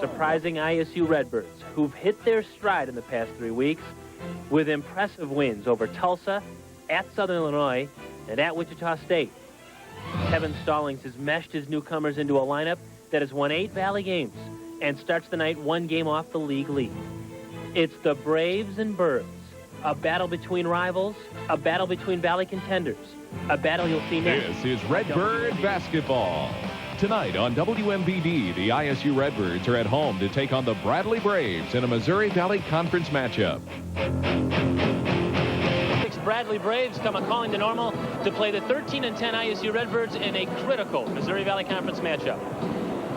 surprising ISU Redbirds, who've hit their stride in the past 3 weeks with impressive wins over Tulsa, at Southern Illinois, and at Wichita State. Kevin Stallings has meshed his newcomers into a lineup that has won 8 Valley games and starts the night 1 game off the league lead. It's the Braves and Birds, a battle between rivals, a battle between Valley contenders, a battle you'll see next. This is Redbird basketball. Tonight on WMBD, the ISU Redbirds are at home to take on the Bradley Braves in a Missouri Valley Conference matchup. Bradley Braves come a-calling to normal to play the 13-10 ISU Redbirds in a critical Missouri Valley Conference matchup.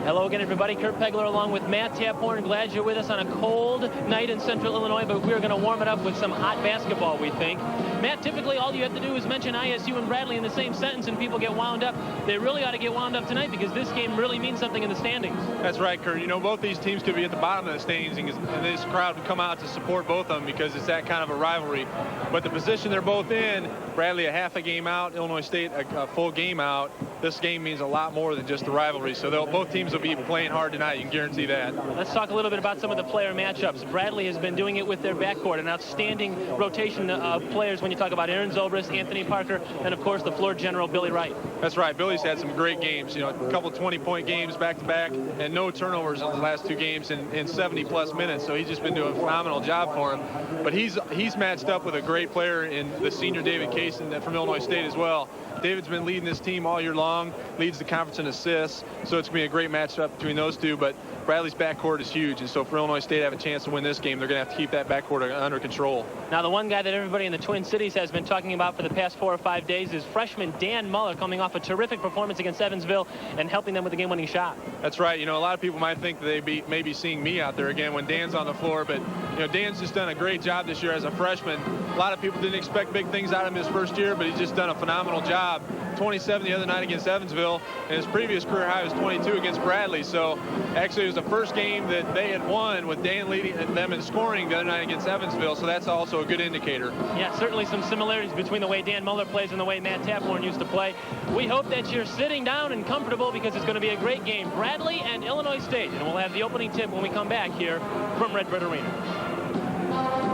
Hello again, everybody. Kurt Pegler along with Matt Taphorn. Glad you're with us on a cold night in Central Illinois, but we're going to warm it up with some hot basketball, we think. Matt, typically all you have to do is mention ISU and Bradley in the same sentence and people get wound up. They really ought to get wound up tonight because this game really means something in the standings. That's right, Kurt. You know, both these teams could be at the bottom of the standings, and this crowd would come out to support both of them because it's that kind of a rivalry. But the position they're both in, Bradley a half a game out, Illinois State a full game out, this game means a lot more than just the rivalry. So both teams will be playing hard tonight. You can guarantee that. Let's talk a little bit about some of the player matchups. Bradley has been doing it with their backcourt, an outstanding rotation of players when you talk about Aaron Zobrist, Anthony Parker, and of course the floor general Billy Wright. That's right. Billy's had some great games. You know, a couple 20-point games back-to-back and no turnovers in the last 2 games in 70-plus minutes. So he's just been doing a phenomenal job for him. But he's matched up with a great player in the senior David Kaysen from Illinois State as well. David's been leading this team all year long, leads the conference in assists, so it's going to be a great matchup between those two. But Bradley's backcourt is huge, and so for Illinois State to have a chance to win this game, they're going to have to keep that backcourt under control. Now, the one guy that everybody in the Twin Cities has been talking about for the past 4 or 5 days is freshman Dan Muller, coming off a terrific performance against Evansville and helping them with the game-winning shot. That's right. You know, a lot of people might think that they may be seeing me out there again when Dan's on the floor, but, you know, Dan's just done a great job this year as a freshman. A lot of people didn't expect big things out of him his first year, but he's just done a phenomenal job. 27 the other night against Evansville, and his previous career high was 22 against Bradley. So actually it was the first game that they had won with Dan leading them in scoring the other night against Evansville, so that's also a good indicator. Yeah, certainly some similarities between the way Dan Muller plays and the way Matt Taphorn used to play. We hope that you're sitting down and comfortable because it's going to be a great game. Bradley and Illinois State, and we'll have the opening tip when we come back here from Redbird Arena.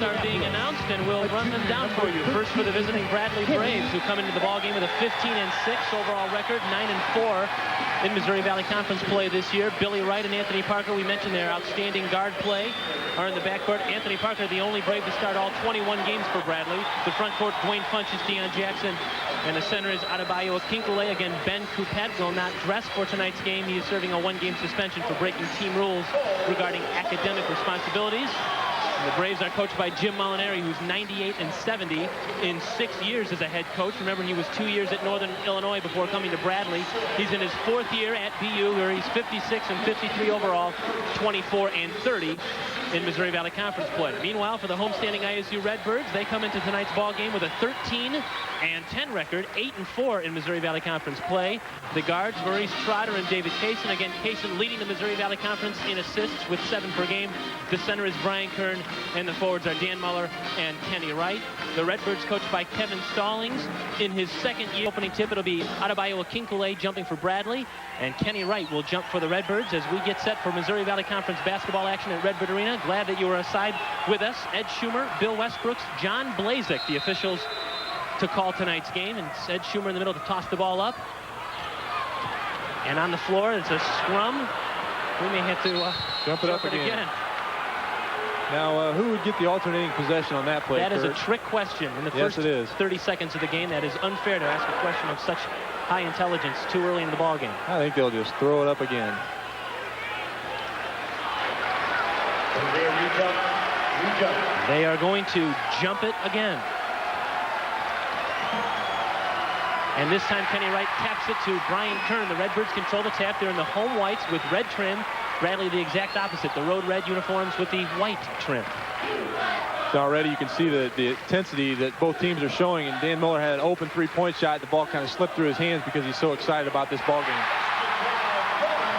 Are being announced, and we'll run them down for you. First for the visiting Bradley Braves, who come into the ball game with a 15-6 overall record, 9-4 in Missouri Valley Conference play this year. Billy Wright and Anthony Parker, we mentioned their outstanding guard play, are in the backcourt. Anthony Parker, the only Brave to start all 21 games for Bradley. The front court, Dwayne Funches, Deion Jackson, and the center is Adebayo Akinkole. Again, Ben Coupet will not dress for tonight's game. He is serving a 1-game suspension for breaking team rules regarding academic responsibilities. The Braves are coached by Jim Molinari, who's 98-70 in 6 years as a head coach. Remember, he was 2 years at Northern Illinois before coming to Bradley. He's in his 4th year at BU, where he's 56-53 overall, 24-30 in Missouri Valley Conference play. Meanwhile, for the homestanding ISU Redbirds, they come into tonight's ball game with a 13-10 record, 8-4 in Missouri Valley Conference play. The guards, Maurice Trotter and David Kaysen. Again, Kaysen leading the Missouri Valley Conference in assists with 7 per game. The center is Brian Kern, and the forwards are Dan Muller and Kenny Wright. The Redbirds coached by Kevin Stallings. In his 2nd year, opening tip, it'll be Adebayo Akinkole jumping for Bradley, and Kenny Wright will jump for the Redbirds as we get set for Missouri Valley Conference basketball action at Redbird Arena. Glad that you were aside with us. Ed Schumer, Bill Westbrooks, John Blazek, the officials to call tonight's game, and Ed Schumer in the middle to toss the ball up. And on the floor, it's a scrum. We may have to jump it up again. Now, who would get the alternating possession on that play? That Kurt? is a trick question in the first 30 seconds of the game. That is unfair to ask a question of such high intelligence too early in the ball game. I think they'll just throw it up again. They are going to jump it again. And this time Kenny Wright taps it to Brian Kern. The Redbirds control the tap. They're in the home whites with red trim. Bradley the exact opposite, the road red uniforms with the white trim. So already you can see the intensity that both teams are showing, and Dan Muller had an open 3-point shot. The ball kind of slipped through his hands because he's so excited about this ball game.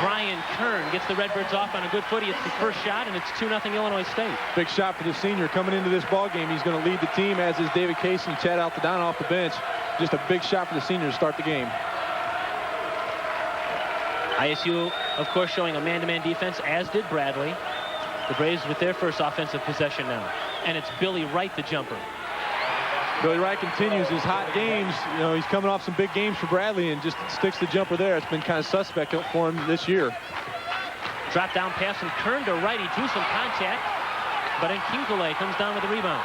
Brian Kern gets the Redbirds off on a good foot. It's the first shot, and it's 2-0 Illinois State. Big shot for the senior coming into this ball game. He's going to lead the team, as is David Kaysen and Chad Altadonna off the bench. Just a big shot for the senior to start the game. ISU of course, showing a man-to-man defense, as did Bradley. The Braves with their first offensive possession now. And it's Billy Wright, the jumper. Billy Wright continues his hot games. You know, he's coming off some big games for Bradley and just sticks the jumper there. It's been kind of suspect for him this year. Drop down pass from Kern to Wright. He drew some contact, but Kinkule comes down with the rebound.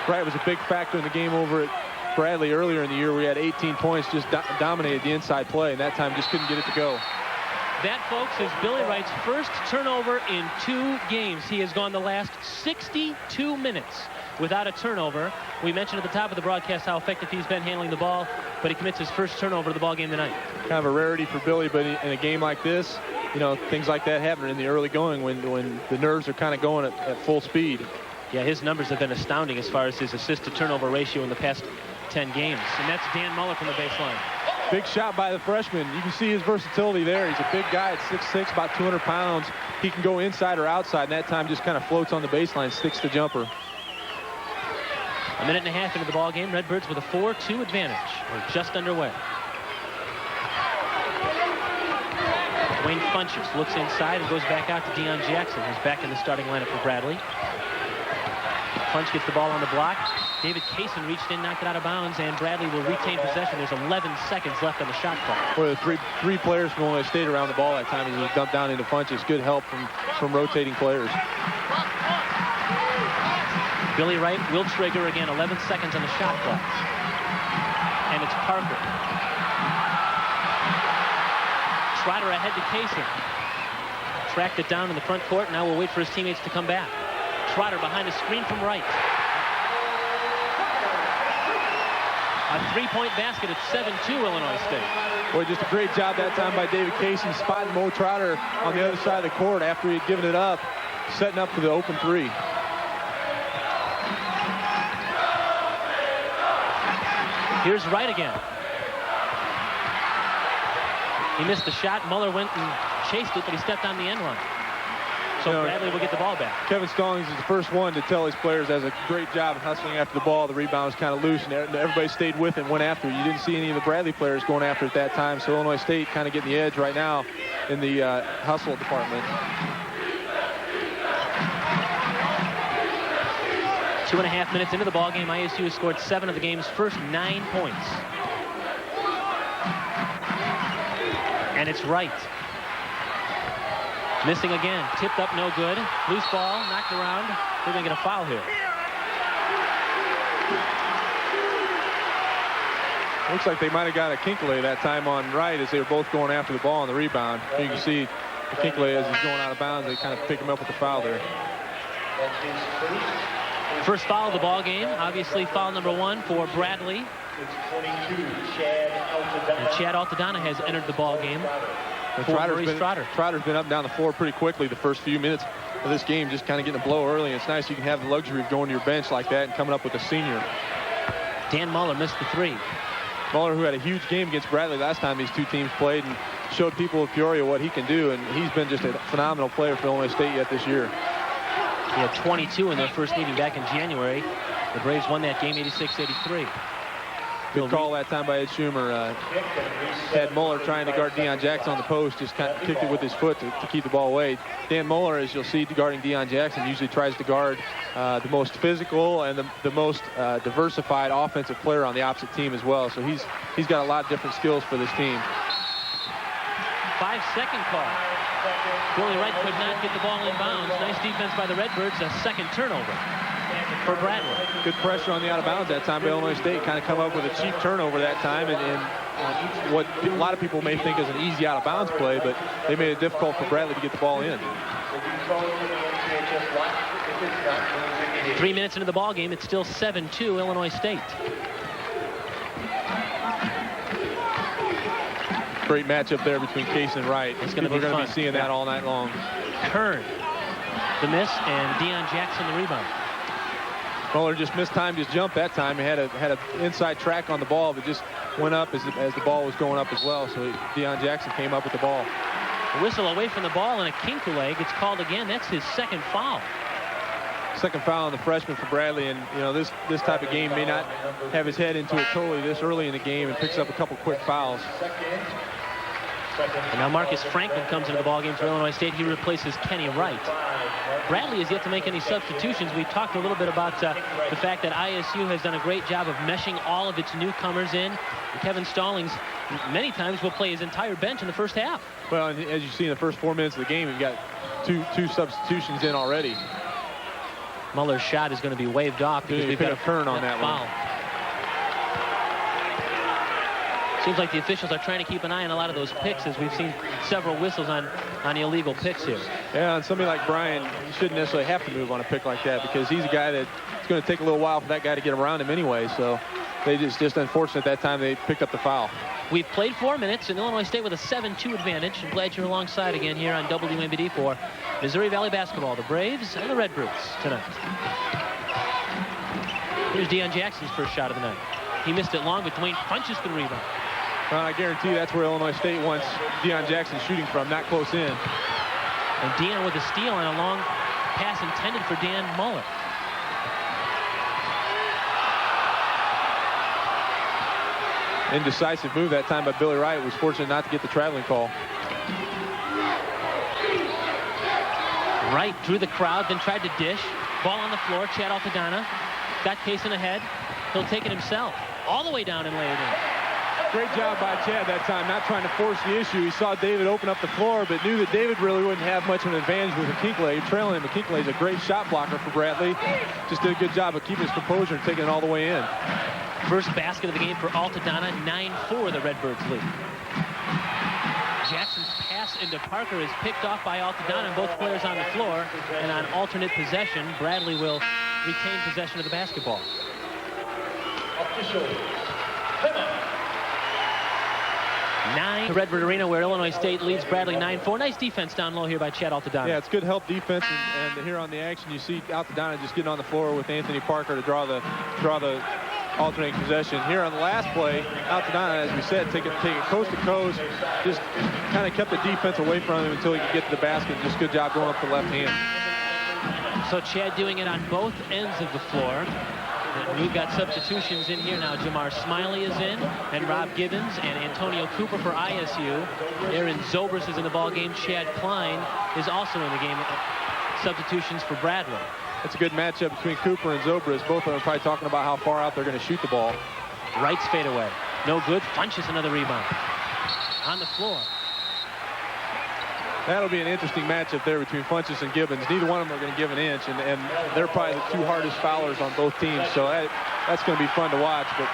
Wright was a big factor in the game over at Bradley earlier in the year. We had 18 points, just dominated the inside play, and that time just couldn't get it to go. That, folks, is Billy Wright's first turnover in 2 games. He has gone the last 62 minutes without a turnover. We mentioned at the top of the broadcast how effective he's been handling the ball, but he commits his first turnover of the ball game tonight. Kind of a rarity for Billy, but in a game like this, you know, things like that happen in the early going when the nerves are kind of going at full speed. Yeah, his numbers have been astounding as far as his assist-to-turnover ratio in the past 10 games. And that's Dan Muller from the baseline. Big shot by the freshman. You can see his versatility there. He's a big guy at 6'6", about 200 pounds. He can go inside or outside, and that time just kind of floats on the baseline, sticks the jumper. A minute and a half into the ball game. Redbirds with a 4-2 advantage. We're just underway. Wayne Funches looks inside and goes back out to Deion Jackson, who's back in the starting lineup for Bradley. Funch gets the ball on the block. David Kaysen reached in, knocked it out of bounds, and Bradley will retain possession. There's 11 seconds left on the shot clock. Well, the three players from Illinois State around the ball that time as it was dumped down into Funches. Good help from rotating players. Billy Wright will trigger again. 11 seconds on the shot clock. And it's Parker. Trotter ahead to Kaysen. Tracked it down in the front court. Now we'll wait for his teammates to come back. Trotter behind a screen from Wright. A three-point basket at 7-2 Illinois State. Boy, just a great job that time by David Kaysen, spotting Mo Trotter on the other side of the court after he had given it up, setting up for the open three. Here's Wright again. He missed the shot. Muller went and chased it, but he stepped on the end run. So Bradley will get the ball back. Kevin Stallings is the first one to tell his players does a great job of hustling after the ball. The rebound was kind of loose, and everybody stayed with it and went after it. You didn't see any of the Bradley players going after it at that time, so Illinois State kind of getting the edge right now in the hustle department. 2.5 minutes into the ball game, ISU has scored 7 of the game's first 9 points. And it's Wright. Missing again. Tipped up, no good. Loose ball, knocked around. They're going to get a foul here. Looks like they might have got a Kinkle that time on Wright as they were both going after the ball on the rebound. You can see Kinkle as he's going out of bounds. They kind of pick him up with the foul there. First foul of the ball game. Obviously foul number 1 for Bradley. And Chad Altadonna has entered the ball game. Trotter's been up and down the floor pretty quickly the first few minutes of this game, just kind of getting a blow early. It's nice you can have the luxury of going to your bench like that and coming up with a senior. Dan Muller missed the 3. Muller, who had a huge game against Bradley last time these two teams played and showed people of Peoria what he can do, and he's been just a phenomenal player for Illinois State yet this year. He had 22 in their first meeting back in January. The Braves won that game 86-83. Good call that time by Ed Schumer. Had Muller trying to guard Deion Jackson on the post, just kind of kicked it with his foot to keep the ball away. Dan Muller, as you'll see, guarding Deion Jackson, usually tries to guard the most physical and the most diversified offensive player on the opposite team as well. So he's got a lot of different skills for this team. 5-second call. Billy Wright could not get the ball in bounds. Nice defense by the Redbirds. A second turnover for Bradley. Good pressure on the out of bounds that time by Illinois State. Kind of come up with a cheap turnover that time, and what a lot of people may think is an easy out of bounds play, but they made it difficult for Bradley to get the ball in. 3 minutes into the ball game, it's still 7-2 Illinois State. Great matchup there between Kaysen and Wright. We're going to be seeing that all night long. Kern, the miss, and Deion Jackson the rebound. Muller just mistimed his jump that time. He had an inside track on the ball, but just went up as the ball was going up as well. So Deion Jackson came up with the ball. A whistle away from the ball, and a Kinkule gets called again. That's his second foul. Second foul on the freshman for Bradley, and you know this type of game may not have his head into it totally this early in the game, and picks up a couple quick fouls. And now Marcus Franklin comes into the ballgame for Illinois State. He replaces Kenny Wright. Bradley has yet to make any substitutions. We talked a little bit about the fact that ISU has done a great job of meshing all of its newcomers in. Kevin Stallings many times will play his entire bench in the first half. Well, and as you see in the first 4 minutes of the game, we've got two substitutions in already. Muller's shot is going to be waved off because we've got a turn on that foul. one. Seems like the officials are trying to keep an eye on a lot of those picks, as we've seen several whistles on illegal picks here. Yeah, and somebody like Brian, he shouldn't necessarily have to move on a pick like that because he's a guy that it's going to take a little while for that guy to get around him anyway. So they just unfortunate that time they picked up the foul. We've played 4 minutes, and Illinois State with a 7-2 advantage. I'm glad you're alongside again here on WMBD for Missouri Valley basketball. The Braves and the Redbirds tonight. Here's Deion Jackson's first shot of the night. He missed it long, but Dwayne punches the rebound. Well, I guarantee you that's where Illinois State wants Deion Jackson shooting from, not close in. And Deion with a steal and a long pass intended for Dan Muller. Indecisive move that time by Billy Wright. Was fortunate not to get the traveling call. Wright drew the crowd, then tried to dish. Ball on the floor. Chad Altadonna got Kaysen ahead. He'll take it himself. All the way down and lay it in. Great job by Chad that time, not trying to force the issue. He saw David open up the floor, but knew that David really wouldn't have much of an advantage with McKinkley. Trailing him, McKinkley is a great shot blocker for Bradley. Just did a good job of keeping his composure and taking it all the way in. First basket of the game for Altadonna, 9-4 the Redbirds lead. Jackson's pass into Parker is picked off by Altadonna, and both players on the floor. And on alternate possession, Bradley will retain possession of the basketball. To Redbird Arena, where Illinois State leads Bradley 9-4. Nice defense down low here by Chad Altadonna. Yeah, it's good help defense, and here on the action you see Altadonna just getting on the floor with Anthony Parker to draw the alternating possession. Here on the last play, Altadonna, as we said, take it coast to coast, just kind of kept the defense away from him until he could get to the basket. Just good job going up the left hand. So Chad doing it on both ends of the floor. And we've got substitutions in here now. Jamar Smiley is in, and Rob Gibbons, and Antonio Cooper for ISU. Aaron Zobrist is in the ball game. Chad Klein is also in the game. Substitutions for Bradley. It's a good matchup between Cooper and Zobrist. Both of them are probably talking about how far out they're going to shoot the ball. Wright's fade away. No good. Funches another rebound. On the floor. That'll be an interesting matchup there between Funches and Gibbons. Neither one of them are going to give an inch, and they're probably the two hardest foulers on both teams. So that's going to be fun to watch. But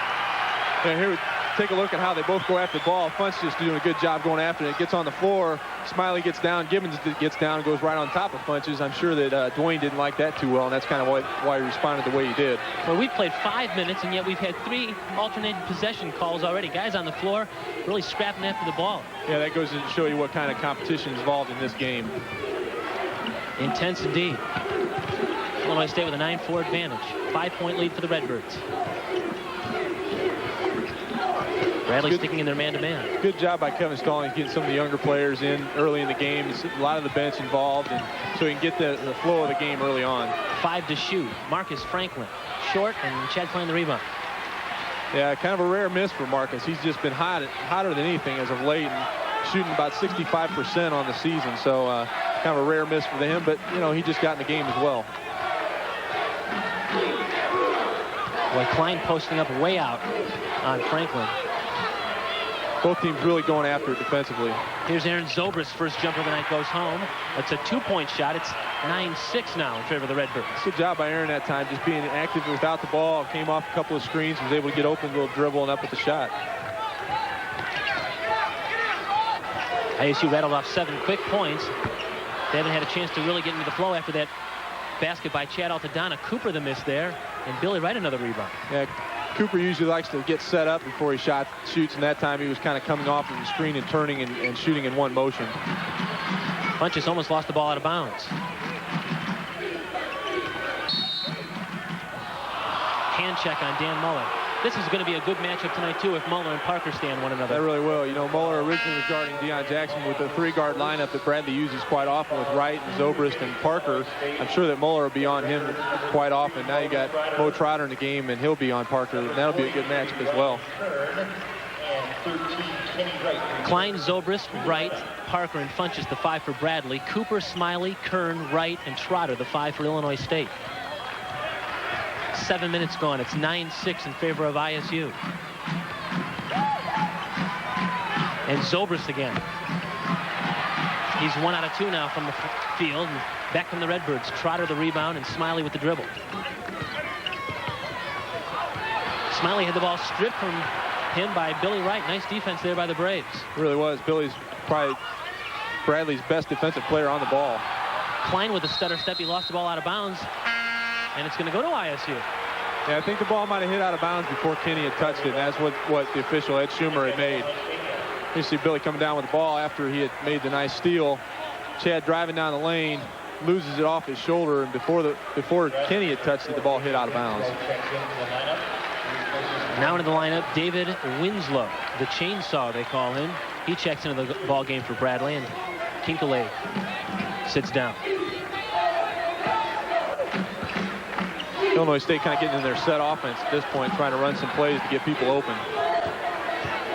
here, take a look at how they both go after the ball. Funches just doing a good job going after it. It gets on the floor. Smiley gets down. Gibbons gets down and goes right on top of Funches. I'm sure that Dwayne didn't like that too well, and that's kind of why he responded the way he did. Well, we've played 5 minutes, and yet we've had 3 alternating possession calls already. Guys on the floor really scrapping after the ball. Yeah, that goes to show you what kind of competition is involved in this game. Intense indeed. Illinois State with a 9-4 advantage. 5-point lead for the Redbirds. Bradley sticking in their man-to-man. Good job by Kevin Stallings getting some of the younger players in early in the game. A lot of the bench involved, and so he can get the flow of the game early on. 5 to shoot. Marcus Franklin short, and Chad Klein the rebound. Yeah, kind of a rare miss for Marcus. He's just been hotter than anything as of late, and shooting about 65% on the season. So kind of a rare miss for him, but he just got in the game as well. Boy, Klein posting up way out on Franklin. Both teams really going after it defensively. Here's Aaron Zobrist's first jumper of the night, goes home. It's a 2-point shot. It's 9-6 now in favor of the Redbirds. Good job by Aaron that time, just being active without the ball. Came off a couple of screens, was able to get open, a little dribble, and up with the shot. ISU rattled off 7 quick points. They haven't had a chance to really get into the flow after that basket by Chad Altadonna. Cooper the miss there, and Billy Wright another rebound. Yeah, Cooper usually likes to get set up before he shoots, and that time he was kind of coming off of the screen and turning and shooting in one motion. Funches almost lost the ball out of bounds. Hand check on Dan Muller. This is going to be a good matchup tonight, too, if Muller and Parker stand one another. That really will. Muller originally was guarding Deion Jackson with the 3-guard lineup that Bradley uses quite often with Wright and Zobrist and Parker. I'm sure that Muller will be on him quite often. Now you got Mo Trotter in the game, and he'll be on Parker, and that'll be a good matchup as well. Klein, Zobrist, Wright, Parker, and Funches, the 5 for Bradley. Cooper, Smiley, Kern, Wright, and Trotter, the 5 for Illinois State. 7 minutes gone. It's 9-6 in favor of ISU. And Zobrist again. He's 1 out of 2 now from the field. And back from the Redbirds. Trotter the rebound and Smiley with the dribble. Smiley had the ball stripped from him by Billy Wright. Nice defense there by the Braves. It really was. Billy's probably Bradley's best defensive player on the ball. Klein with a stutter step. He lost the ball out of bounds. And it's going to go to ISU. Yeah, I think the ball might have hit out of bounds before Kenny had touched it. And that's what the official, Ed Schumer, had made. You see Billy coming down with the ball after he had made the nice steal. Chad driving down the lane, loses it off his shoulder, and before Kenny had touched it, the ball hit out of bounds. Now into the lineup, David Winslow, the chainsaw they call him. He checks into the ball game for Bradley, and Kinkelay sits down. Illinois State kind of getting in their set offense at this point, trying to run some plays to get people open.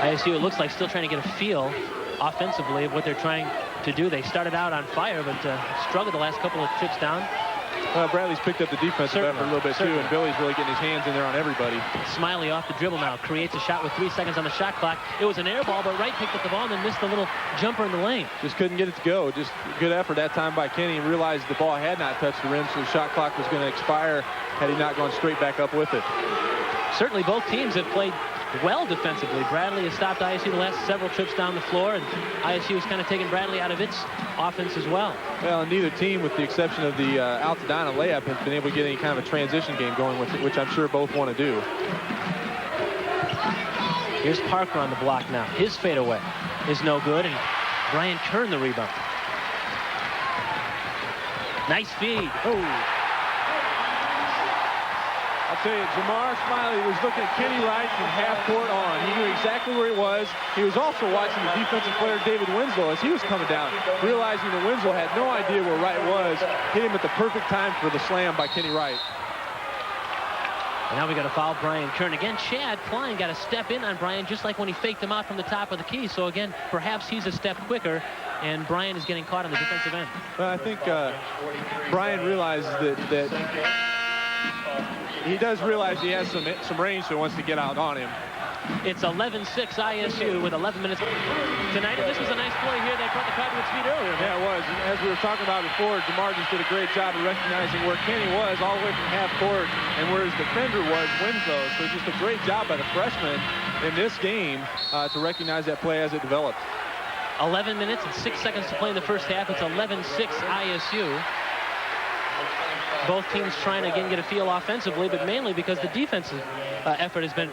ISU, it looks like, still trying to get a feel offensively of what they're trying to do. They started out on fire, but struggled the last couple of trips down. Bradley's picked up the defensive effort a little bit too, and Billy's really getting his hands in there on everybody. Smiley off the dribble now, creates a shot with 3 seconds on the shot clock. It was an air ball, but Wright picked up the ball and then missed the little jumper in the lane. Just couldn't get it to go. Just good effort that time by Kenny, and realized the ball had not touched the rim, so the shot clock was going to expire had he not gone straight back up with it. Certainly both teams have played well defensively. Bradley has stopped ISU the last several trips down the floor, and ISU has kind of taken Bradley out of its offense as well. Well, and neither team, with the exception of the Altadena layup, has been able to get any kind of a transition game going with it, which I'm sure both want to do. Here's Parker on the block now. His fadeaway is no good, and Brian Kern the rebound. Nice feed. Oh. I'll tell you, Jamar Smiley was looking at Kenny Wright from half court on. He knew exactly where he was. He was also watching the defensive player David Winslow as he was coming down, realizing that Winslow had no idea where Wright was. Hit him at the perfect time for the slam by Kenny Wright. And now we got to foul Brian Kern. Again, Chad Klein got to step in on Brian just like when he faked him out from the top of the key. So again, perhaps he's a step quicker, and Brian is getting caught on the defensive end. Well, I think Brian realizes that he does realize he has some range, so he wants to get out on him. It's 11-6 ISU with 11 minutes tonight. And this was a nice play here. They brought the crowd to its feet earlier. Yeah, it was. And as we were talking about before, Jamar just did a great job of recognizing where Kenny was all the way from half court and where his defender was, Winslow. So just a great job by the freshman in this game to recognize that play as it developed. 11 minutes and 6 seconds to play in the first half. It's 11-6 ISU. Both teams trying to, again, get a feel offensively, but mainly because the defensive effort has been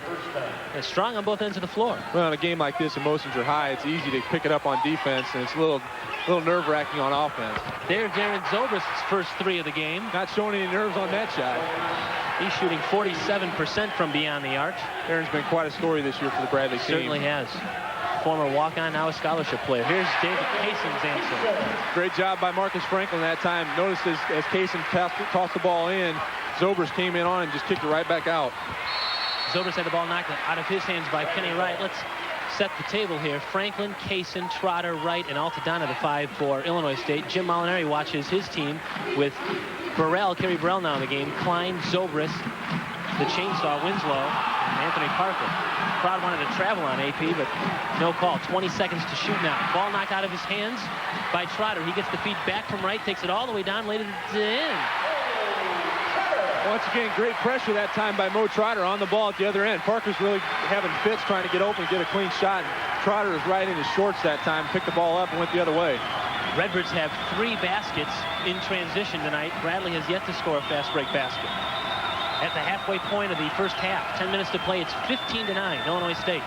strong on both ends of the floor. Well, in a game like this, emotions are high. It's easy to pick it up on defense, and it's a little nerve-wracking on offense. There's Darren Zobrist's first 3 of the game. Not showing any nerves on that shot. He's shooting 47% from beyond the arc. Darren's been quite a story this year for the Bradley team. Certainly has. Former walk-on, now a scholarship player. Here's David Kayson's answer. Great job by Marcus Franklin that time. Notice as Kayson tossed the ball in, Zobrist came in on and just kicked it right back out. Zobrist had the ball knocked out of his hands by Kenny Wright. Let's set the table here. Franklin, Kayson, Trotter, Wright, and Altadena, the 5 for Illinois State. Jim Molinari watches his team with Kerry Burrell now in the game. Klein, Zobrist, the chainsaw, Winslow, and Anthony Parker. Crowd wanted to travel on AP, but no call. 20 seconds to shoot now. Ball knocked out of his hands by Trotter. He gets the feed back from Wright, takes it all the way down, laid it in. Once again, great pressure that time by Mo Trotter on the ball at the other end. Parker's really having fits trying to get open, get a clean shot. And Trotter is right in his shorts that time, picked the ball up and went the other way. Redbirds have 3 baskets in transition tonight. Bradley has yet to score a fast break basket. At the halfway point of the first half, 10 minutes to play, it's 15-9, Illinois State.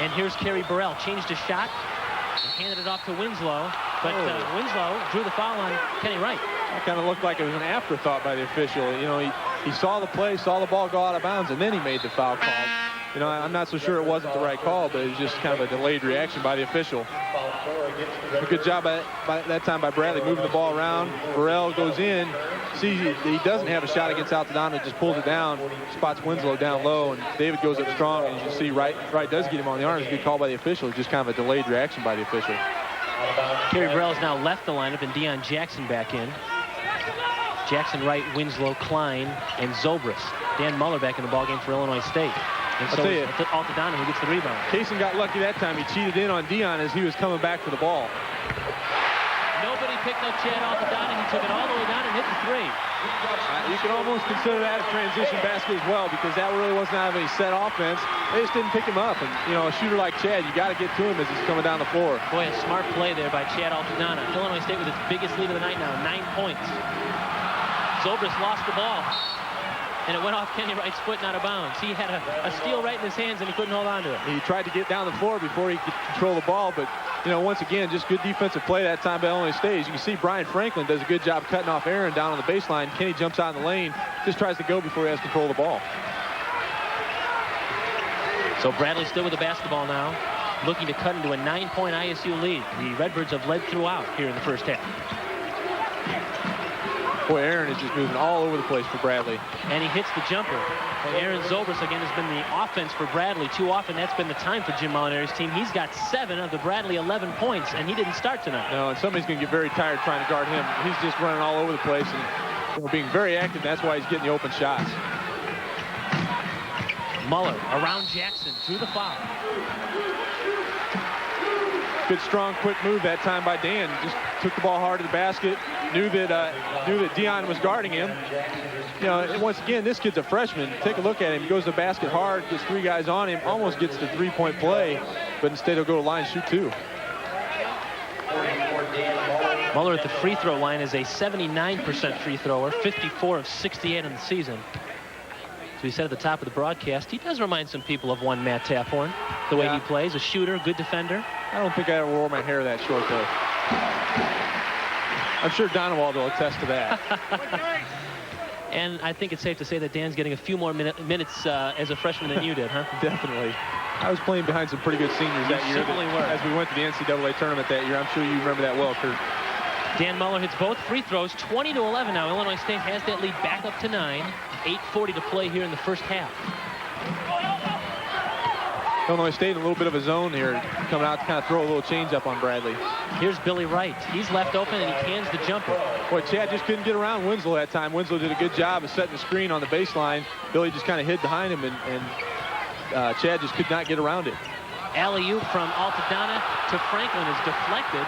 And here's Kerry Burrell, changed his shot and handed it off to Winslow, but Winslow drew the foul on Kenny Wright. That kind of looked like it was an afterthought by the official. You know, he saw the play, saw the ball go out of bounds, and then he made the foul call. You know, I'm not so sure it wasn't the right call, but it was just kind of a delayed reaction by the official. A good job by that time by Bradley, moving the ball around. Burrell goes in, sees he doesn't have a shot against Altadonna, just pulls it down, spots Winslow down low, and David goes up strong, and you can see Wright does get him on the arm. It's a good call by the official, just kind of a delayed reaction by the official. Kerry Burrell's now left the lineup, and Deion Jackson back in. Jackson, Wright, Winslow, Klein, and Zobrist. Dan Muller back in the ballgame for Illinois State. And so is Altadonna, who gets the rebound. Kaysen got lucky that time. He cheated in on Deion as he was coming back for the ball. Nobody picked up Chad Altadonna. He took it all the way down and hit the three. You can almost consider that a transition basket as well, because that really wasn't out of any set offense. They just didn't pick him up. And, you know, a shooter like Chad, you got to get to him as he's coming down the floor. Boy, a smart play there by Chad Altadonna. Illinois State with its biggest lead of the night now, 9 points. Zobrist lost the ball, and it went off Kenny Wright's foot and out of bounds. He had a steal right in his hands, and he couldn't hold on to it. He tried to get down the floor before he could control the ball, but, you know, once again, just good defensive play that time by Illinois State. As you can see, Brian Franklin does a good job cutting off Aaron down on the baseline. Kenny jumps out in the lane, just tries to go before he has control of the ball. So Bradley still with the basketball now, looking to cut into a 9-point ISU lead. The Redbirds have led throughout here in the first half. Boy, Aaron is just moving all over the place for Bradley. And he hits the jumper. Well, Aaron Zobrist, again, has been the offense for Bradley. Too often, that's been the time for Jim Molinari's team. He's got 7 of the Bradley 11 points, and he didn't start tonight. No, and somebody's going to get very tired trying to guard him. He's just running all over the place and being very active. That's why he's getting the open shots. Muller around Jackson, drew the foul. Good, strong, quick move that time by Dan. Just took the ball hard to the basket. Knew that Deion was guarding him. You know, and once again, this kid's a freshman. Take a look at him. He goes to the basket hard, gets 3 guys on him, almost gets the 3-point play, but instead he'll go to the line and shoot 2. Muller at the free throw line is a 79% free thrower, 54 of 68 in the season. So he said at the top of the broadcast, he does remind some people of one Matt Taphorn, the way he plays, a shooter, good defender. I don't think I ever wore my hair that short, though. I'm sure Donewald will attest to that. And I think it's safe to say that Dan's getting a few more minutes as a freshman than you did, huh? Definitely. I was playing behind some pretty good seniors that year. As we went to the NCAA tournament that year. I'm sure you remember that well, Kurt. Dan Muller hits both free throws, 20-11 now. Illinois State has that lead back up to 9. 8:40 to play here in the first half. Illinois State in a little bit of a zone here, coming out to kind of throw a little change up on Bradley. Here's Billy Wright. He's left open, and he cans the jumper. Boy, Chad just couldn't get around Winslow that time. Winslow did a good job of setting the screen on the baseline. Billy just kind of hid behind him, and Chad just could not get around it. Alley-oop from Altadonna to Franklin is deflected.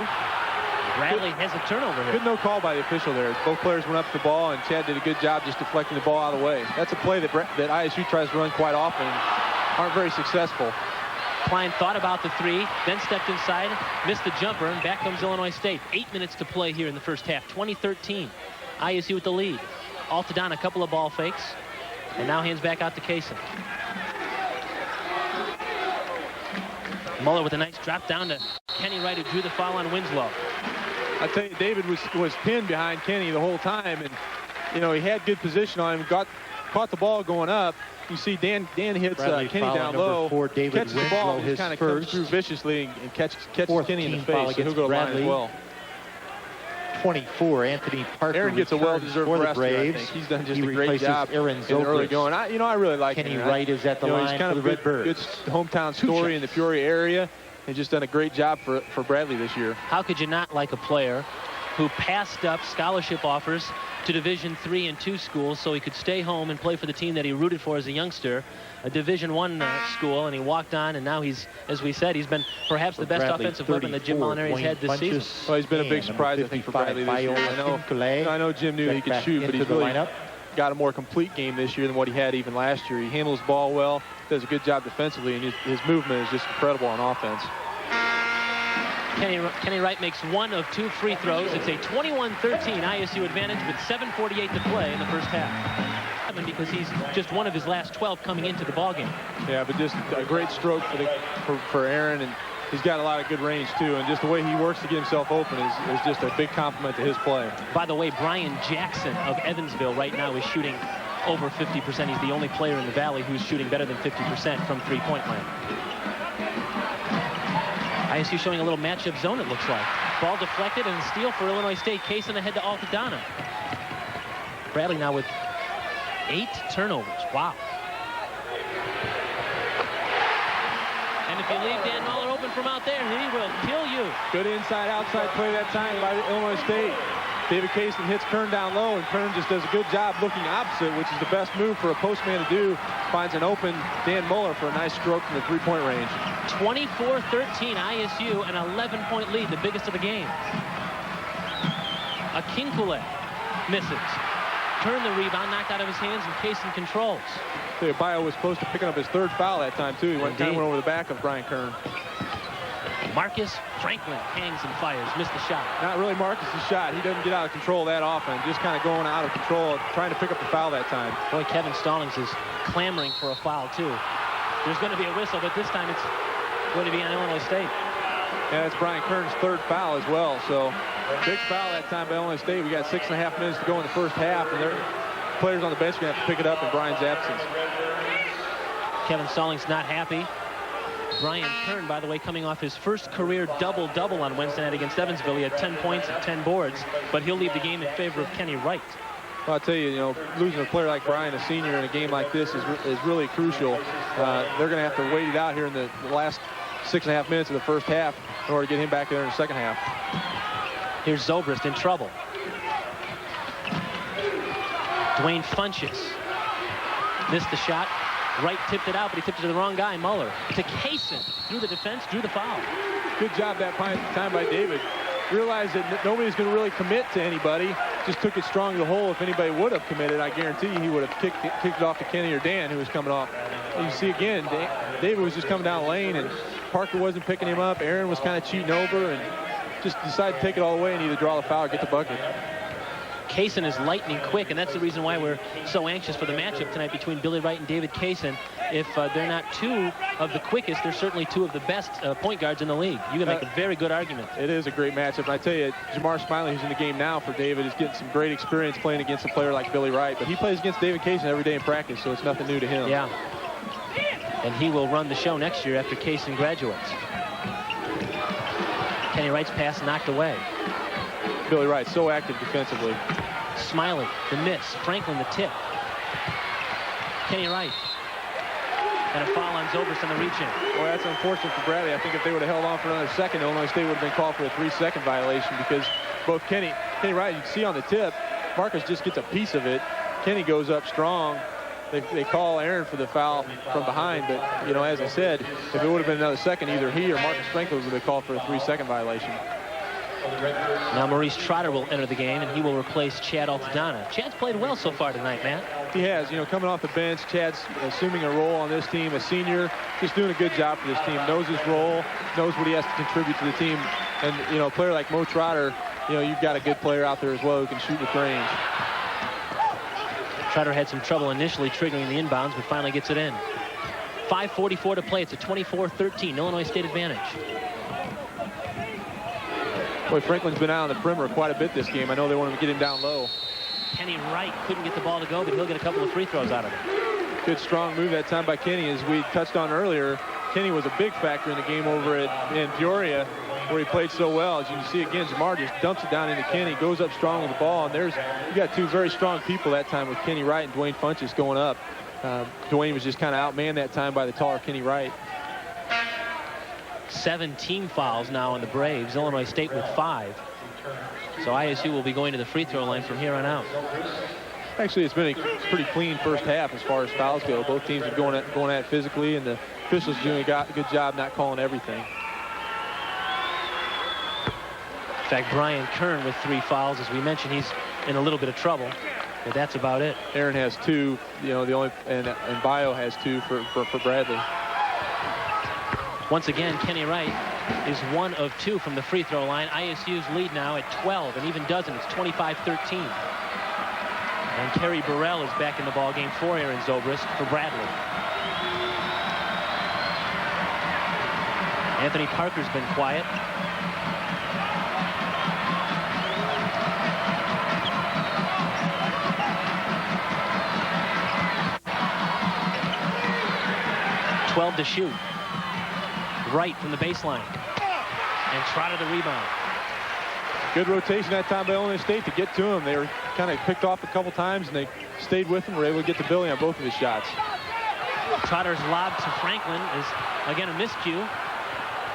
Bradley has a turnover here. Good no call by the official there. Both players went up to the ball, and Chad did a good job just deflecting the ball out of the way. That's a play that ISU tries to run quite often and aren't very successful. Klein thought about the 3, then stepped inside, missed the jumper, and back comes Illinois State. 8 minutes to play here in the first half. 20-13. ISU with the lead. Altadonna, a couple of ball fakes, and now hands back out to Kaysen. Muller with a nice drop down to Kenny Wright, who drew the foul on Winslow. I tell you, David was pinned behind Kenny the whole time, and you know he had good position on him. Caught the ball going up. You see Dan hits Kenny down low, 4, David catches the ball, and kind of comes through viciously and catches Kenny in the face. So he'll go to line as well. 24, Anthony Parker. Aaron gets a well-deserved rest here, I think. He's done just a great job Aaron in the early going. I really like Kenny him. Wright is at the line he's kind for of the Redbirds. Good hometown story in the Peoria area. He's just done a great job for Bradley this year. How could you not like a player who passed up scholarship offers to Division III and II schools so he could stay home and play for the team that he rooted for as a youngster, a Division I school, and he walked on, and now he's, as we said, he's been perhaps the best offensive weapon that Jim Molinari's had this season. Well, he's been a big surprise, I think, for Bradley this year. I know Jim knew he could shoot, but he's really got a more complete game this year than what he had even last year. He handles the ball well, does a good job defensively, and his movement is just incredible on offense. Kenny Wright makes 1 of 2 free throws. It's a 21-13 ISU advantage with 7:48 to play in the first half. Because he's just one of his last 12 coming into the ballgame. Yeah, but just a great stroke for Aaron, and he's got a lot of good range too. And just the way he works to get himself open is just a big compliment to his play. By the way, Brian Jackson of Evansville right now is shooting over 50%. He's the only player in the Valley who's shooting better than 50% from three-point land. ISU showing a little matchup zone, it looks like. Ball deflected and a steal for Illinois State. Kaysen ahead to Altadonna. Bradley now with 8 turnovers. Wow. And if you leave Dan Muller open from out there, he will kill you. Good inside-outside play that time by Illinois State. David Kaysen hits Kern down low, and Kern just does a good job looking opposite, which is the best move for a postman to do. Finds an open Dan Muller for a nice stroke from the three-point range. 24-13 ISU, an 11-point lead, the biggest of the game. Akinkule misses. Kern the rebound, knocked out of his hands, and Kaysen controls. Bio was close to picking up his 3rd foul that time, too. He went over the back of Brian Kern. Marcus Franklin hangs and fires, missed the shot. Not really Marcus's shot. He doesn't get out of control that often. Just kind of going out of control, trying to pick up the foul that time. Boy, Kevin Stallings is clamoring for a foul, too. There's going to be a whistle, but this time it's going to be on Illinois State. Yeah, that's Brian Kern's 3rd foul as well. So big foul that time by Illinois State. We got 6.5 minutes to go in the first half, and their players on the bench are going to have to pick it up in Brian's absence. Kevin Stallings not happy. Brian Kern, by the way, coming off his first career double-double on Wednesday night against Evansville. He had 10 points and 10 boards, but he'll leave the game in favor of Kenny Wright. Well, I'll tell you, losing a player like Brian, a senior, in a game like this is really crucial. They're going to have to wait it out here in the last 6.5 minutes of the first half in order to get him back there in the second half. Here's Zobrist in trouble. Dwayne Funches missed the shot. Wright tipped it out, but he tipped it to the wrong guy, Muller. To Kaysen, through the defense, drew the foul. Good job that time by David. Realized that nobody's going to really commit to anybody. Just took it strong to the hole. If anybody would have committed, I guarantee you he would have kicked it off to Kenny or Dan, who was coming off. And you see again, David was just coming down the lane, and Parker wasn't picking him up. Aaron was kind of cheating over and just decided to take it all away and either draw the foul or get the bucket. Kaysen is lightning quick, and that's the reason why we're so anxious for the matchup tonight between Billy Wright and David Kaysen. If they're not 2 of the quickest, they're certainly 2 of the best point guards in the league. You can make a very good argument. It is a great matchup. And I tell you, Jamar Smiley, who's in the game now for David, is getting some great experience playing against a player like Billy Wright. But he plays against David Kaysen every day in practice, so it's nothing new to him. Yeah. And he will run the show next year after Kaysen graduates. Kenny Wright's pass knocked away. Billy Wright, so active defensively. Smiley, the miss. Franklin, the tip. Kenny Wright. And a foul on Zobrist on the reach-in. Well, that's unfortunate for Bradley. I think if they would have held on for another second, Illinois State would have been called for a 3-second violation because both Kenny Wright, you can see on the tip, Marcus just gets a piece of it. Kenny goes up strong. They call Aaron for the foul from behind, but, as I said, if it would have been another second, either he or Marcus Franklin would have been called for a 3-second violation. Now Maurice Trotter will enter the game, and he will replace Chad Altadonna. Chad's played well so far tonight, Matt. He has. Coming off the bench, Chad's assuming a role on this team, a senior, just doing a good job for this team, knows his role, knows what he has to contribute to the team. And, a player like Mo Trotter, you've got a good player out there as well who can shoot with range. Trotter had some trouble initially triggering the inbounds, but finally gets it in. 5:44 to play. It's a 24-13 Illinois State advantage. Boy, Franklin's been out on the perimeter quite a bit this game. I know they want him to get him down low. Kenny Wright couldn't get the ball to go, but he'll get a couple of free throws out of it. Good, strong move that time by Kenny. As we touched on earlier, Kenny was a big factor in the game over in Peoria, where he played so well. As you can see again, Jamar just dumps it down into Kenny, goes up strong with the ball, and you got 2 very strong people that time with Kenny Wright and Dwayne Funches going up. Dwayne was just kind of outmanned that time by the taller Kenny Wright. 17 fouls now on the Braves. Illinois State with 5. So ISU will be going to the free throw line from here on out. Actually, it's been a pretty clean first half as far as fouls go. Both teams are going at it physically, and the officials doing a good job not calling everything. In fact, Brian Kern with 3 fouls. As we mentioned, he's in a little bit of trouble, but that's about it. Aaron has 2. And Bio has 2 for Bradley. Once again, Kenny Wright is 1 of 2 from the free throw line. ISU's lead now at 12, and even doesn't. It's 25-13. And Kerry Burrell is back in the ball game for Aaron Zobrist for Bradley. Anthony Parker's been quiet. 12 to shoot. Right from the baseline. And Trotter the rebound. Good rotation that time by Illinois State to get to him. They were kind of picked off a couple times, and they stayed with him. Were able to get to Billy on both of his shots. Trotter's lob to Franklin is, again, a miscue.